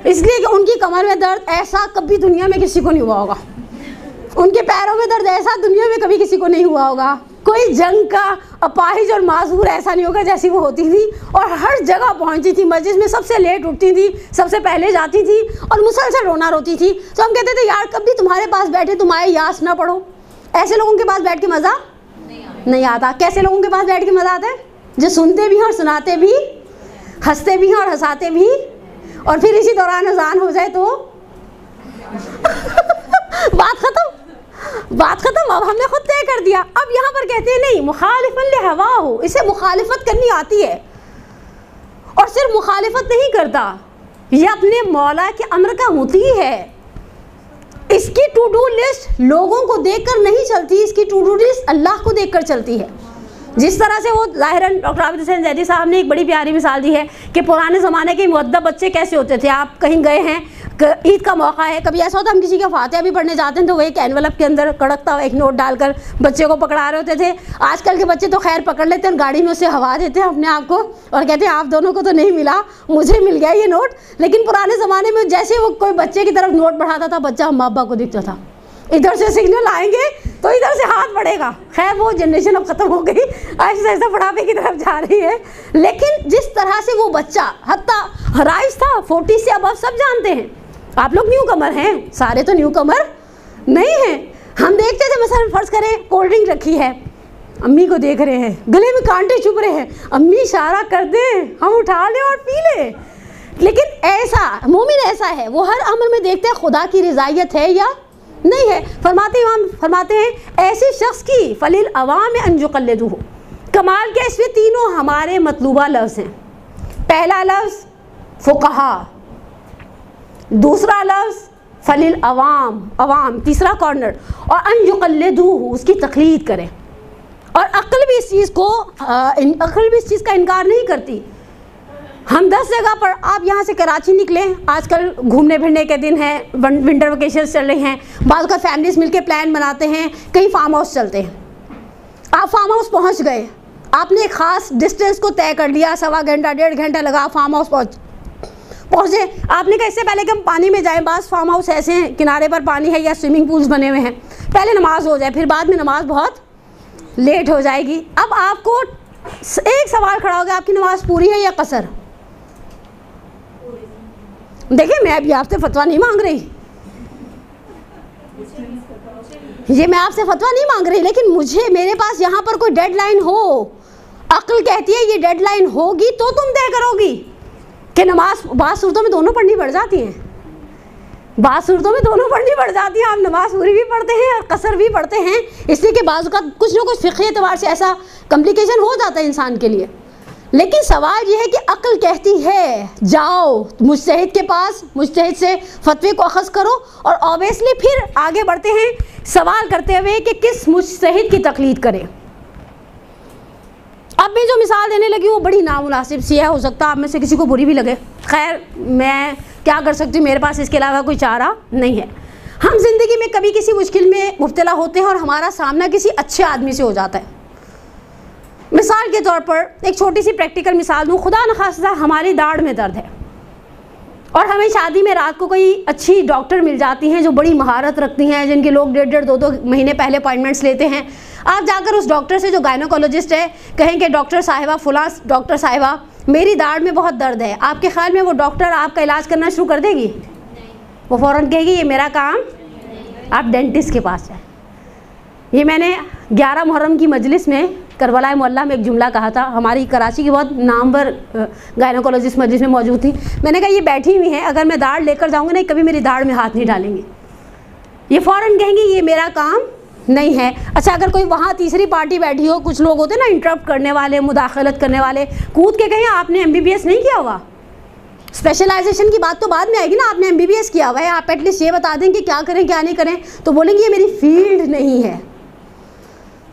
اس لیے کہ ان کی کمر میں درد ایسا کبھی دنیا میں کسی کو نہیں ہوا ہوگا، ان کے پیروں میں درد ایسا دنیا میں کبھی کسی کو نہیں ہوا ہوگا. کوئی جنگ کا اپاہج اور معذور ایسا نہیں ہوگا جیسی وہ ہوتی تھی. اور ہر جگہ پہنچتی تھی، مسجد میں سب سے لیٹ اٹھتی تھی، سب سے پہلے جاتی تھی اور مسلسل رونا روتی تھی. تو ہم کہتے تھے یار کبھی تمہارے پاس بیٹھے تم آئے یاس نہ پڑھو. ایسے لوگوں کے پاس بیٹھ کے مزہ نہیں آتا. کیسے لوگوں کے پاس بیٹھ کے مزہ آتا ہے؟ جو سنتے بھی ہیں اور سناتے بھی، ہنستے بھی ہیں اور ہنساتے بھی، اور پھر اسی دوران اذان ہو جائے تو بات ختم. اب ہم نے خود طے کر دیا. اب یہاں پر کہتے ہیں نہیں، مخالفاً لہوا ہو، اسے مخالفت کرنی آتی ہے. اور صرف مخالفت نہیں کرتا، یہ اپنے مولا کے امر کا مطیع ہے. اس کی ٹو ڈو لسٹ لوگوں کو دیکھ کر نہیں چلتی، اس کی ٹو ڈو لسٹ اللہ کو دیکھ کر چلتی ہے. جس طرح سے وہ ظاہراً ڈاکٹر عابد حسین زیدی صاحب نے ایک بڑی پیاری مثال دی ہے کہ پرانے زمانے کے مؤدب بچے کیسے ہوتے تھے. آپ کہیں گئے ہیں، عید کا موقع ہے، کبھی ایسا ہوتا ہم کسی کا فاتحہ بھی پڑھنے جاتے ہیں تو وہ ایک اینولپ کے اندر کڑکتا ہوا ایک نوٹ ڈال کر بچے کو پکڑا رہے ہوتے تھے. آج کل کے بچے تو خیر پکڑ لیتے ہیں، گاڑی میں اسے ہوا دیتے ہیں اپنے آپ کو اور کہتے ہیں آپ دونوں کو تو نہیں ملا، مجھے مل گیا یہ نوٹ. لیکن پرانے زمانے میں جیسے وہ کوئی بچے کی طرف نوٹ بڑھاتا تھا، بچہ ماں باپ کو دکھتا تھا، ادھر سے سگنل آئیں گے تو ادھر سے ہاتھ بڑھے گا. خیر وہ جنریشن اب ختم ہو گئی، ایسے ایسے بڑھاپے کی طرف جا رہی ہے. لیکن جس طرح سے وہ بچہ حتیٰ رائج تھا 40 سے ابو سب جانتے ہیں. آپ لوگ نیو کمر ہیں، سارے تو نیو کمر نہیں ہیں. ہم دیکھتے تھے مثلا فرض کریں کولڈ ڈرنک رکھی ہے، امی کو دیکھ رہے ہیں، گلے میں کانٹے چبھ رہے ہیں، امی اشارہ کر دیں ہم اٹھا لیں اور پی لیں. لیکن ایسا مومن ایسا ہے، وہ ہر عمل میں دیکھتے ہیں خدا کی رضایت ہے یا نہیں ہے. فرماتے ہیں ایسے شخص کی فلیل عوام ان یقلدوہ. کمال کیا اس میں تینوں ہمارے مطلوبہ لفظ ہیں. پہلا لفظ فقہا، دوسرا لفظ فلیل عوام، تیسرا کارنر، اور ان یقلدوہ اس کی تقلید کریں. اور عقل بھی اس چیز کا انکار نہیں کرتی. ہم 10 جگہ پر، آپ یہاں سے کراچی نکلیں، آج کل گھومنے پھرنے کے دن ہیں، ونٹر ویکیشنز چل رہے ہیں، بعض کا فیملیز مل کے پلان بناتے ہیں، کہیں فارم ہاؤس چلتے ہیں. آپ فارم ہاؤس پہنچ گئے، آپ نے ایک خاص ڈسٹینس کو طے کر لیا، 1.25 گھنٹہ 1.5 گھنٹہ لگا فارم ہاؤس پہنچے. آپ نے کہا اس سے پہلے کہ ہم پانی میں جائیں، بعض فارم ہاؤس ایسے ہیں کنارے پر پانی ہے یا سوئمنگ پولز بنے ہوئے ہیں، پہلے نماز ہو جائے، پھر بعد میں نماز بہت لیٹ ہو جائے گی. اب آپ کو ایک سوال کھڑا ہو گیا، آپ کی نماز پوری ہے یا قصر؟ دیکھیں میں ابھی آپ سے فتویٰ نہیں مانگ رہی، یہ میں آپ سے فتویٰ نہیں مانگ رہی، لیکن میرے پاس یہاں پر کوئی ڈیڈ لائن ہو. عقل کہتی ہے یہ ڈیڈ لائن ہوگی تو تم طے کرو گی کہ نماز. بعض صورتوں میں دونوں پڑھنی پڑ جاتی ہیں، آپ نماز پوری بھی پڑھتے ہیں اور قصر بھی پڑھتے ہیں، اس لیے کہ بعض اوقات کچھ نہ کچھ فقہی اعتبار سے ایسا کمپلیکیشن ہو جاتا ہے انسان کے لیے. لیکن سوال یہ ہے کہ عقل کہتی ہے جاؤ مجتہد کے پاس، مجتہد سے فتوے کو اخذ کرو، اور اوبیسلی پھر آگے بڑھتے ہیں سوال کرتے ہوئے کہ کس مجتہد کی تقلید کرے۔ اب میں جو مثال دینے لگی وہ بڑی نامناسب سی ہے، ہو سکتا ہے آپ میں سے کسی کو بری بھی لگے، خیر میں کیا کر سکتی ہوں، میرے پاس اس کے علاوہ کوئی چارہ نہیں ہے۔ ہم زندگی میں کبھی کسی مشکل میں مبتلا ہوتے ہیں اور ہمارا سامنا کسی اچھے آدمی سے ہو جاتا ہے۔ مثال کے طور پر ایک چھوٹی سی پریکٹیکل مثال دوں، خدا نخواستہ ہماری داڑھ میں درد ہے اور ہمیں شادی میں رات کو کوئی اچھی ڈاکٹر مل جاتی ہیں جو بڑی مہارت رکھتی ہیں، جن کے لوگ 1.5-2 مہینے پہلے اپائنٹمنٹس لیتے ہیں۔ آپ جا کر اس ڈاکٹر سے جو گائنوکولوجسٹ ہے کہیں کہ ڈاکٹر صاحبہ فلاں ڈاکٹر صاحبہ میری داڑھ میں بہت درد ہے، آپ کے خیال میں وہ ڈاکٹر آپ کا علاج کرنا شروع کر دے گی؟ وہ فوراً کہے گی یہ میرا کام، آپ ڈینٹسٹ کے پاس جائیں۔ یہ میں نے 11 محرم کی مجلس میں کربلا معلیٰ میں ایک جملہ کہا تھا، ہماری کراچی کی بہت نامور گائنوکولوجسٹ مجلس میں موجود تھی۔ میں نے کہا یہ بیٹھی ہوئی ہیں، اگر میں داڑھ لے کر جاؤں گا نہیں کبھی میری داڑھ میں ہاتھ نہیں ڈالیں گی، یہ فوراً کہیں گی یہ میرا کام نہیں ہے۔ اچھا اگر کوئی وہاں تیسری پارٹی بیٹھی ہو، کچھ لوگ ہوتے ہیں نا انٹرپٹ کرنے والے، مداخلت کرنے والے، کود کے کہیں آپ نے MBBS نہیں کیا ہوا، اسپیشلائزیشن کی بات تو بعد میں آئے گی نا، آپ نے MBBS کیا ہوا ہے، آپ ایٹ لیسٹ یہ بتا دیں کہ کیا کریں کیا نہیں کریں، تو بولیں گے یہ میری فیلڈ نہیں ہے۔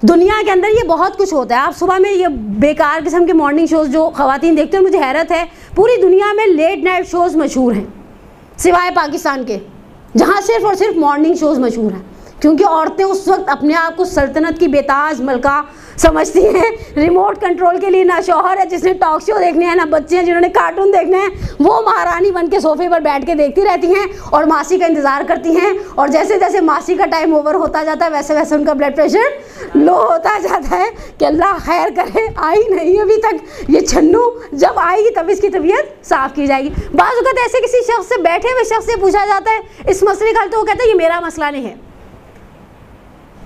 دنیا کے اندر یہ بہت کچھ ہوتا ہے، آپ صبح میں یہ بیکار قسم کے مارننگ شوز جو خواتین دیکھتے ہیں، مجھے حیرت ہے، پوری دنیا میں لیٹ نائٹ شوز مشہور ہیں سوائے پاکستان کے، جہاں صرف اور صرف مارننگ شوز مشہور ہیں، کیونکہ عورتیں اس وقت اپنے آپ کو سلطنت کی بیتاج ملکہ سمجھتی ہیں، ریموٹ کنٹرول کے لیے نہ شوہر ہے جس نے ٹاک شو دیکھنے ہیں، نہ بچے ہیں جنہوں نے کارٹون دیکھنے ہیں، وہ مہارانی بن کے صوفے پر بیٹھ کے دیکھتی رہتی ہیں اور ماسی کا انتظار کرتی ہیں، اور جیسے جیسے ماسی کا ٹائم اوور ہوتا جاتا ہے ویسے ویسے ان کا بلڈ پریشر لو ہوتا جاتا ہے کہ اللہ خیر کرے، آئی نہیں ابھی تک یہ چھنو، جب آئے گی تب اس کی طبیعت صاف کی جائے گی۔ بعض اوقات ایسے کسی شخص سے، بیٹھے ہوئے شخص سے پوچھا جاتا ہے اس مسئلے کا حل، تو وہ کہتا ہے یہ میرا مسئلہ نہیں ہے۔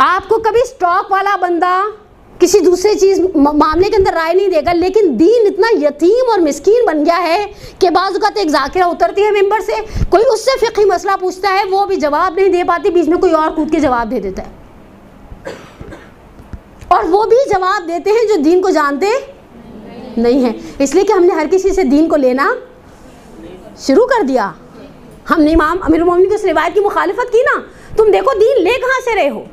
آپ کو کبھی اسٹاک والا بندہ کسی دوسرے چیز معاملے کے اندر رائے نہیں دے گا، لیکن دین اتنا یتیم اور مسکین بن گیا ہے کہ بعض اوقات ایک ذاکرہ اترتی ہے ممبر سے، کوئی اس سے فقہی مسئلہ پوچھتا ہے، وہ بھی جواب نہیں دے پاتی، بیچ میں کوئی اور کود کے جواب دے دیتا ہے، اور وہ بھی جواب دیتے ہیں جو دین کو جانتے نہیں ہیں، اس لیے کہ ہم نے ہر کسی سے دین کو لینا شروع کر دیا۔ ہم نے امام امیر المومنین کی اس روایت کی مخالفت کی نا، تم دیکھو دین لے کہاں سے رہے ہو،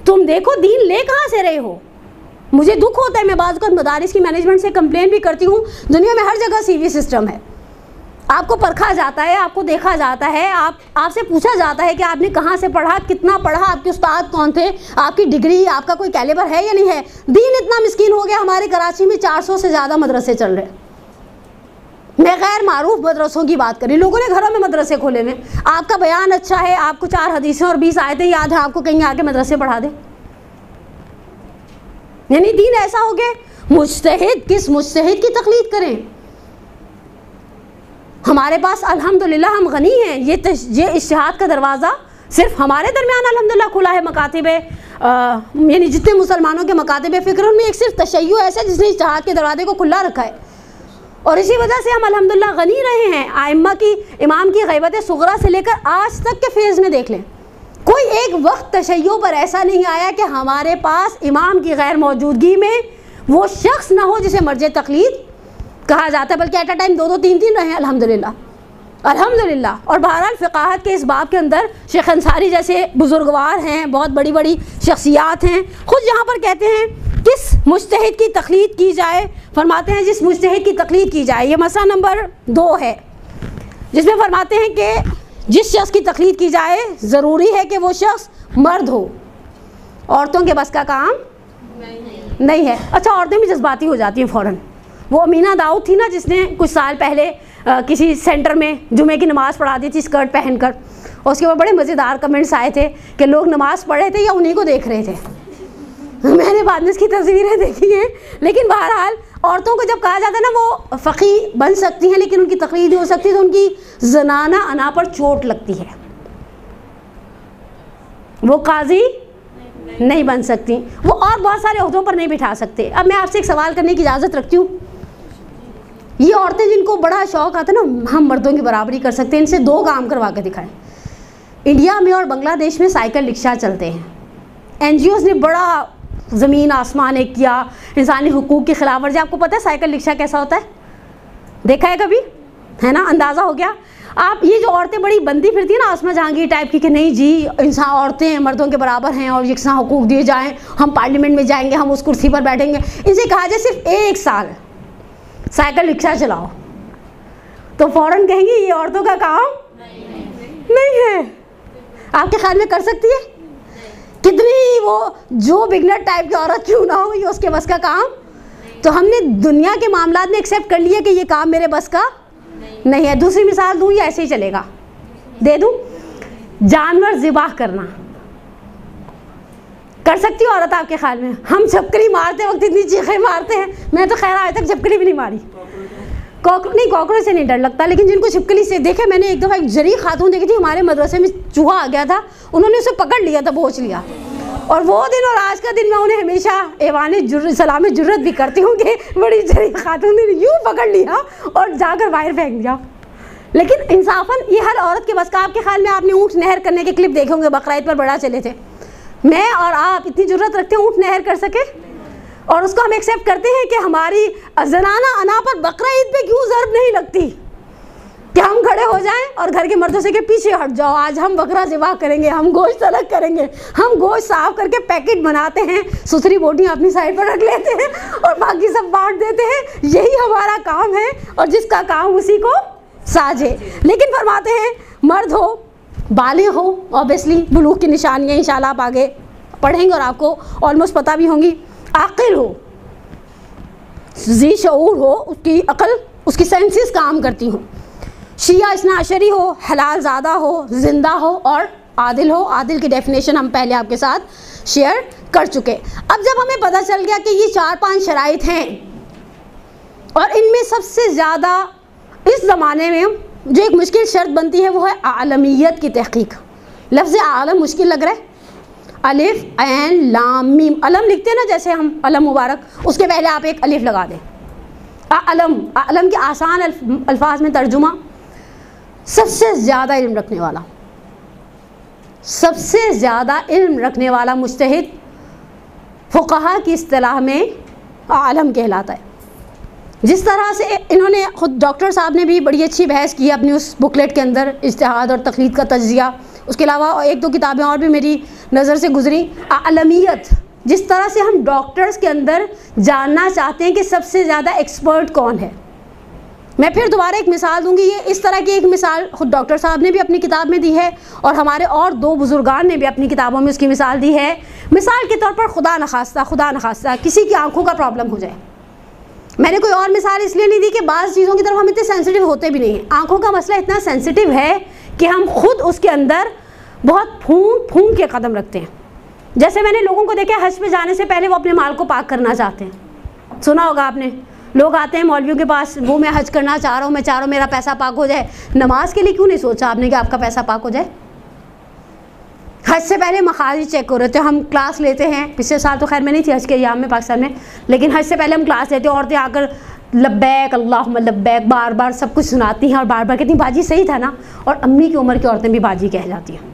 تم دیکھو دین لے کہاں سے رہے ہو۔ مجھے دکھ ہوتا ہے، میں بعض اوقات مدارس کی مینجمنٹ سے کمپلین بھی کرتی ہوں، دنیا میں ہر جگہ CV سسٹم ہے، آپ کو پرکھا جاتا ہے، آپ کو دیکھا جاتا ہے، آپ سے پوچھا جاتا ہے کہ آپ نے کہاں سے پڑھا، کتنا پڑھا، آپ کے استاد کون تھے، آپ کی ڈگری، آپ کا کوئی کیلیبر ہے یا نہیں ہے۔ دین اتنا مسکین ہو گیا، ہمارے کراچی میں 400 سے زیادہ مدرسے چل رہے ہیں، میں غیر معروف مدرسوں کی بات کری، لوگوں نے گھروں میں مدرسے کھولے ہوئے، آپ کا بیان اچھا ہے، آپ کو 4 حدیثیں اور 20 آیتیں یاد ہیں، آپ کو کہیں آ کے مدرسے پڑھا دیں۔ یعنی دین ایسا ہو گیا، مجتہد کس مجتہد کی تقلید کریں؟ ہمارے پاس الحمدللہ ہم غنی ہیں، یہ اجتہاد کا دروازہ صرف ہمارے درمیان الحمدللہ کھلا ہے، مکاتب یعنی جتنے مسلمانوں کے مکاتب فکر ان میں ایک صرف تشیع ایسا جس نے اجتہاد کے دروازے کو کھلا رکھا ہے، اور اسی وجہ سے ہم الحمدللہ غنی رہے ہیں۔ ائمہ کی، امام کی غیبت صغریٰ سے لے کر آج تک کے فیز میں دیکھ لیں، کوئی ایک وقت تشیع پر ایسا نہیں آیا کہ ہمارے پاس امام کی غیر موجودگی میں وہ شخص نہ ہو جسے مرجع تقلید کہا جاتا ہے، بلکہ ایٹ اے ٹائم 2 3 رہے ہیں الحمدللہ الحمدللہ۔ اور بہرحال فقاہت کے اس باب کے اندر شیخ انصاری جیسے بزرگوار ہیں، بہت بڑی بڑی شخصیات ہیں، خود یہاں پر کہتے ہیں کس مجتہد کی تقلید کی جائے، فرماتے ہیں جس مجتہد کی تقلید کی جائے، یہ مسئلہ نمبر 2 ہے، جس میں فرماتے ہیں کہ جس شخص کی تقلید کی جائے ضروری ہے کہ وہ شخص مرد ہو، عورتوں کے بس کا کام نہیں ہے۔ اچھا عورتیں بھی جذباتی ہو جاتی ہیں فوراً، وہ امینہ داؤد تھی نا جس نے کچھ سال پہلے کسی سینٹر میں جمعے کی نماز پڑھا دی تھی اسکرٹ پہن کر، اور اس کے بعد بڑے مزیدار کمنٹس آئے تھے کہ لوگ نماز پڑھ رہے تھے یا انہیں کو دیکھ رہے تھے۔ میں نے بعد میں اس کی تصویریں دیکھی ہیں، لیکن بہرحال عورتوں کو جب کہا جاتا ہے نا وہ فقیہ بن سکتی ہیں لیکن ان کی تقلید ہو سکتی ہے، تو ان کی زنانہ انا پر چوٹ لگتی ہے، وہ قاضی نہیں بن سکتی، وہ اور بہت سارے عہدوں پر نہیں بٹھا سکتے۔ اب میں آپ سے ایک سوال کرنے کی اجازت رکھتی ہوں، یہ عورتیں جن کو بڑا شوق آتا ہے نا ہم مردوں کی برابری کر سکتے ہیں، ان سے 2 کام کروا کے دکھائیں۔ انڈیا میں اور بنگلہ دیش میں سائیکل رکشا چلتے ہیں، NGOز نے بڑا زمین آسمان ایک کیا, انسانی حقوق کی خلاف ورزی. آپ کو پتہ ہے سائیکل رکشہ کیسا ہوتا ہے؟ دیکھا ہے کبھی؟ ہے نا, اندازہ ہو گیا. آپ یہ جو عورتیں بڑی بندی پھرتی ہیں نا آسما جہانگیر ٹائپ کی کہ نہیں جی انسان عورتیں مردوں کے برابر ہیں اور یکساں حقوق دیے جائیں, ہم پارلیمنٹ میں جائیں گے, ہم اس کرسی پر بیٹھیں گے. ان سے کہا جائے صرف 1 سال سائیکل رکشہ چلاؤ تو فوراً کہیں گی یہ عورتوں کا کام نہیں ہے. آپ کے خیال میں کر سکتی ہے؟ کتنی وہ جو بگنر ٹائپ کی عورت کیوں نہ ہو, یہ اس کے بس کا کام. تو ہم نے دنیا کے معاملات میں ایکسیپٹ کر لیا کہ یہ کام میرے بس کا نہیں ہے. دوسری مثال دوں یا ایسے ہی چلے گا؟ دے دوں. جانور ذبح کرنا کر سکتی عورت آپ کے خیال میں؟ ہم چھپکلی مارتے وقت اتنی چیخیں مارتے ہیں, میں تو خیر آج تک چھپکلی بھی نہیں ماری. نہیں, کاکروچ سے نہیں ڈر لگتا, لیکن جن کو چھپکلی سے دیکھے, میں نے ایک دفعہ ایک جری خاتون دیکھی تھی, ہمارے مدرسے میں چوہا آ گیا تھا, انہوں نے اسے پکڑ لیا تھا, بوچھ لیا. اور وہ دن اور آج کا دن میں انہیں ہمیشہ ایوان سلام جرت بھی کرتی ہوں کہ بڑی جری خاتون نے یوں پکڑ لیا اور جا کر باہر پھینک دیا. لیکن انصافاً یہ ہر عورت کے بس کا. آپ کے خیال میں آپ نے اونٹ نہر کرنے کے کلپ دیکھے ہوں گے, بقرعید پر بڑا چلے تھے. میں اور آپ اتنی جرت رکھتے ہیں اونٹ نہر کر سکے؟ اور اس کو ہم ایکسیپٹ کرتے ہیں کہ ہماری زنانہ انا پر بقرعید پہ کیوں ضرب نہیں لگتی کہ ہم کھڑے ہو جائیں اور گھر کے مردوں سے کہ پیچھے ہٹ جاؤ, آج ہم بکرا ذبح کریں گے, ہم گوشت الگ کریں گے, ہم گوشت صاف کر کے پیکٹ بناتے ہیں, ستھری بوٹیاں اپنی سائڈ پر رکھ لیتے ہیں اور باقی سب بانٹ دیتے ہیں. یہی ہمارا کام ہے اور جس کا کام اسی کو ساجے. لیکن فرماتے ہیں مرد ہو, بالغ ہو, اوبیسلی بلوغ کی نشانیاں انشاءاللہ آپ آگے پڑھیں گے اور آپ کو آلموسٹ پتہ بھی ہوں گی, عاقل ہو, ذی شعور ہو, اس کی عقل, اس کی سینسز کام کرتی ہوں, شیعہ اثنا عشری ہو, حلال زادہ ہو, زندہ ہو اور عادل ہو. عادل کی ڈیفینیشن ہم پہلے آپ کے ساتھ شیئر کر چکے. اب جب ہمیں پتہ چل گیا کہ یہ 4-5 شرائط ہیں اور ان میں سب سے زیادہ اس زمانے میں جو ایک مشکل شرط بنتی ہے وہ ہے عالمیت کی تحقیق. لفظ عالم مشکل لگ رہا ہے, الف عین لام میم, علم لکھتے ہیں نا جیسے ہم علم مبارک, اس کے پہلے آپ ایک الف لگا دیں. علم, علم کے آسان الفاظ میں ترجمہ, سب سے زیادہ علم رکھنے والا, سب سے زیادہ علم رکھنے والا مجتہد فقہا کی اصطلاح میں عالم کہلاتا ہے. جس طرح سے انہوں نے خود ڈاکٹر صاحب نے بھی بڑی اچھی بحث کی اپنی اس بکلیٹ کے اندر, اجتہاد اور تقلید کا تجزیہ. اس کے علاوہ 1-2 کتابیں اور بھی میری نظر سے گزری. عالمیت, جس طرح سے ہم ڈاکٹرز کے اندر جاننا چاہتے ہیں کہ سب سے زیادہ ایکسپرٹ کون ہے. میں پھر دوبارہ ایک مثال دوں گی. یہ اس طرح کی ایک مثال خود ڈاکٹر صاحب نے بھی اپنی کتاب میں دی ہے اور ہمارے اور 2 بزرگان نے بھی اپنی کتابوں میں اس کی مثال دی ہے. مثال کے طور پر خدا نخواستہ کسی کی آنکھوں کا پرابلم ہو جائے. میں نے کوئی اور مثال اس لیے نہیں دی کہ بعض چیزوں کی طرف ہم اتنے سینسٹیو ہوتے بھی نہیں ہیں. آنکھوں کا مسئلہ اتنا سینسٹیو ہے کہ ہم خود اس کے اندر بہت پھونک کے قدم رکھتے ہیں. جیسے میں نے لوگوں کو دیکھا حج پہ جانے سے پہلے وہ اپنے مال کو پاک کرنا چاہتے ہیں. سنا ہوگا آپ نے, لوگ آتے ہیں مولویوں کے پاس, وہ میں حج کرنا چاہ رہا ہوں, میں چاہ رہا ہوں میرا پیسہ پاک ہو جائے. نماز کے لیے کیوں نہیں سوچا آپ نے کہ آپ کا پیسہ پاک ہو جائے؟ حج سے پہلے مخارج چیک ہو رہے تھے. ہم کلاس لیتے ہیں, پچھلے سال تو خیر میں نہیں تھی حج کے ایام میں پاکستان میں, لیکن حج سے پہلے ہم کلاس لیتے ہیں. عورتیں آ کر لبیک اللہم لبیک بار بار سب کچھ سناتی ہیں اور بار بار کہتی ہیں باجی صحیح تھا نا. اور امی کی عمر کی عورتیں بھی باجی کہہ جاتی ہیں.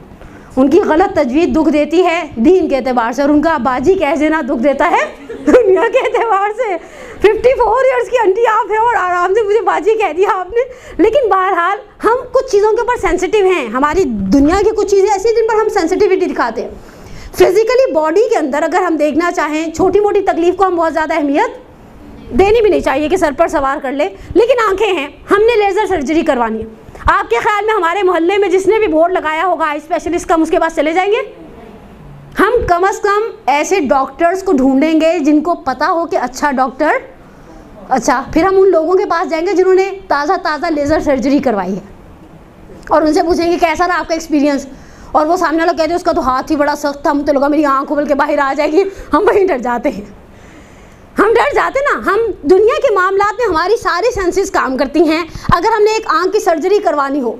ان کی غلط تجوید دکھ دیتی ہے دین کے اعتبار سے, اور ان کا باجی کہہ دینا دکھ دیتا ہے دنیا کے اعتبار سے. 54 ایئرس کی آنٹی آپ ہیں اور آرام سے مجھے باجی کہہ دیا آپ نے. لیکن بہرحال ہم کچھ چیزوں کے اوپر سینسٹیو ہیں. ہماری دنیا کی کچھ چیزیں ایسی ہیں جن پر ہم سینسٹیوٹی دکھاتے ہیں. فزیکلی باڈی کے اندر اگر ہم دیکھنا چاہیں, چھوٹی موٹی تکلیف کو ہم بہت زیادہ اہمیت دینی بھی نہیں چاہیے کہ سر پر سوار کر لے. لیکن آنکھیں ہیں, ہم نے لیزر سرجری کروانی ہے. آپ کے خیال میں ہمارے محلے میں جس نے بھی بورڈ لگایا ہوگا آئی اسپیشلسٹ کا, ہم اس کے پاس چلے جائیں گے؟ ہم کم از کم ایسے ڈاکٹرز کو ڈھونڈیں گے جن کو پتہ ہو کہ اچھا ڈاکٹر, اچھا پھر ہم ان لوگوں کے پاس جائیں گے جنہوں نے تازہ لیزر سرجری کروائی ہے اور ان سے پوچھیں گے کیسا رہا آپ کا ایکسپیرینس. اور وہ سامنے والا کہتے ہیں اس کا تو ہاتھ ہی بڑا سخت تھا, ہم تو لوگا میری آنکھ ابل کے باہر آ جائے گی. ہم وہیں ڈر جاتے ہیں, ہم ڈر جاتے نا. ہم دنیا کے معاملات میں ہماری ساری سینسز کام کرتی ہیں. اگر ہم نے ایک آنکھ کی سرجری کروانی ہو,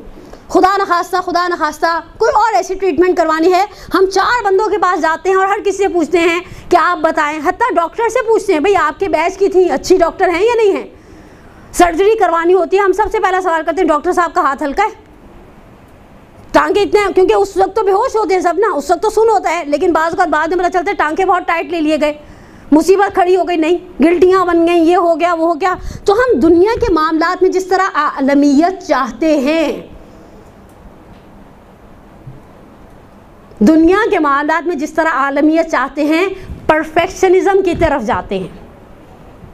خدا نخواستہ کوئی اور ایسی ٹریٹمنٹ کروانی ہے, ہم 4 بندوں کے پاس جاتے ہیں اور ہر کسی سے پوچھتے ہیں کہ آپ بتائیں. حتیٰ ڈاکٹر سے پوچھتے ہیں بھئی آپ کے بیچ کی تھیں, اچھی ڈاکٹر ہیں یا نہیں ہیں. سرجری کروانی ہوتی ہے, ہم سب سے پہلا سوال کرتے ہیں ڈاکٹر صاحب کا ہاتھ ہلکا ہے, ٹانکے اتنے, کیونکہ اس وقت تو بے ہوش ہوتے ہیں سب نا, اس وقت تو سن ہوتا ہے, لیکن بعض اوقات بعد میں پتہ چلتا ہے ٹانکے بہت ٹائٹ لے لیے گئے. مصیبت کھڑی ہو گئی نہیں، گلٹیاں بن گئیں، یہ ہو گیا وہ ہو گیا. تو ہم دنیا کے معاملات میں جس طرح عالمیت چاہتے ہیں، دنیا کے معاملات میں جس طرح عالمیت چاہتے ہیں، پرفیکشنزم کی طرف جاتے ہیں.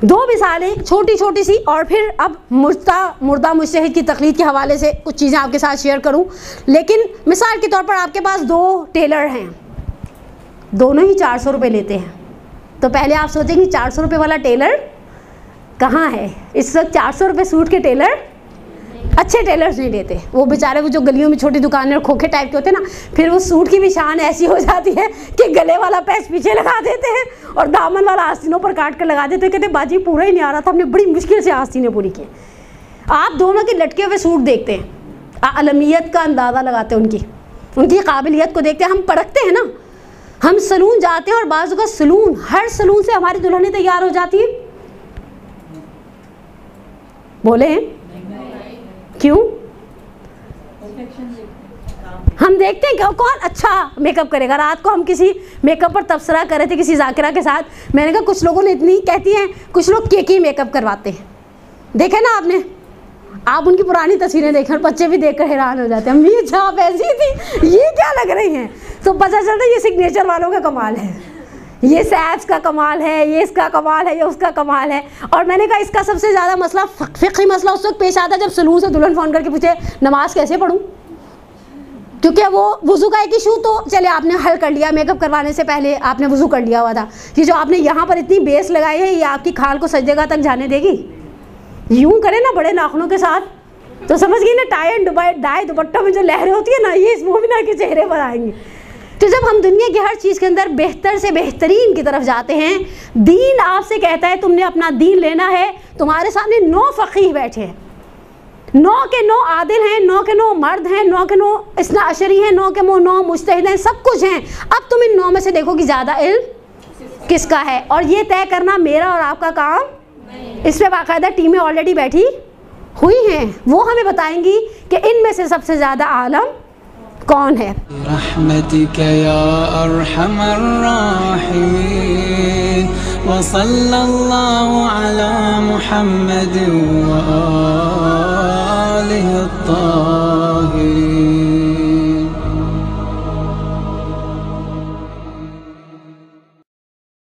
دو مثالیں چھوٹی چھوٹی سی، اور پھر اب مردہ مجتہد کی تقلید کے حوالے سے کچھ چیزیں آپ کے ساتھ شیئر کروں. لیکن مثال کے طور پر آپ کے پاس دو ٹیلر ہیں، دونوں ہی 400 روپے لیتے ہیں. تو پہلے آپ سوچیں گے 400 روپے والا ٹیلر کہاں ہے؟ اس وقت 400 روپے سوٹ کے ٹیلر اچھے ٹیلرز نہیں لیتے. وہ بیچارے وہ جو گلیوں میں چھوٹی دکانیں اور کھوکھے ٹائپ کے ہوتے ہیں نا، پھر وہ سوٹ کی بھی شان ایسی ہو جاتی ہے کہ گلے والا پیچ پیچھے لگا دیتے ہیں اور دامن والا آستینوں پر کاٹ کر لگا دیتے ہیں. کہتے باجی پورا ہی نہیں آ رہا تھا، ہم نے بڑی مشکل سے آستینیں پوری کی. آپ دونوں کے لٹکے ہوئے سوٹ دیکھتے ہیں، عالمیت کا اندازہ لگاتے ہیں، ان کی قابلیت کو دیکھتے ہیں. ہم پرکھتے ہیں نا، ہم سلون جاتے ہیں اور بعض کا سلون، ہر سلون سے ہماری دلہنیں تیار ہو جاتی ہیں. بولے کیوں؟ ہم دیکھتے ہیں کہ کون اچھا میک اپ کرے گا. رات کو ہم کسی میک اپ پر تبصرہ کر رہے تھے کسی ذاکرہ کے ساتھ، میں نے کہا کچھ لوگوں نے اتنی کہتی ہیں، کچھ لوگ کیکی میک اپ کرواتے ہیں. دیکھے نا آپ نے، آپ ان کی پرانی تصویریں دیکھیں اور بچے بھی دیکھ کر حیران ہو جاتے ہیں، امی اچھا آپ ایسی تھی، یہ کیا لگ رہی ہیں. تو پتہ چلتا ہے یہ سگنیچر والوں کا کمال ہے، یہ سیپس کا کمال ہے، یہ اس کا کمال ہے، یہ اس کا کمال ہے. اور میں نے کہا اس کا سب سے زیادہ مسئلہ، فقہی مسئلہ اس وقت پیش آتا ہے جب سلون سے دلہن فون کر کے پوچھے نماز کیسے پڑھوں. کیونکہ وہ وضو کا ایک ایشو تو چلے آپ نے حل کر لیا، میک اپ کروانے سے پہلے آپ نے وضو کر لیا ہوا تھا. یہ جو آپ نے یہاں پر اتنی بیس لگائی ہے، یہ آپ کی کھال کو سجدے گاہ تک جانے دے گی؟ یوں کرے نا بڑے ناخنوں کے ساتھ تو سمجھ گئی نا، ٹائی اینڈ ڈائی دوپٹوں میں جو لہریں ہوتی ہیں نا، یہ اس مومنہ کے چہرے پر آئیں گی. تو جب ہم دنیا کی ہر چیز کے اندر بہتر سے بہترین کی طرف جاتے ہیں، دین آپ سے کہتا ہے تم نے اپنا دین لینا ہے. تمہارے سامنے 9 فقیہ بیٹھے ہیں، 9 کے 9 عادل ہیں، 9 کے 9 مرد ہیں، 9 کے 9 اثنا عشری ہیں، 9 کے 9 مجتہد ہیں، سب کچھ ہیں. اب تم ان 9 میں سے دیکھو کہ زیادہ علم کس کا ہے، اور یہ طے کرنا میرا اور آپ کا کام. اس پہ باقاعدہ ٹیمیں آلریڈی بیٹھی ہوئی ہیں، وہ ہمیں بتائیں گی کہ ان میں سے سب سے زیادہ عالم کون ہے. رحمتک یا ارحم الراحمین وصلی اللہ علی محمد و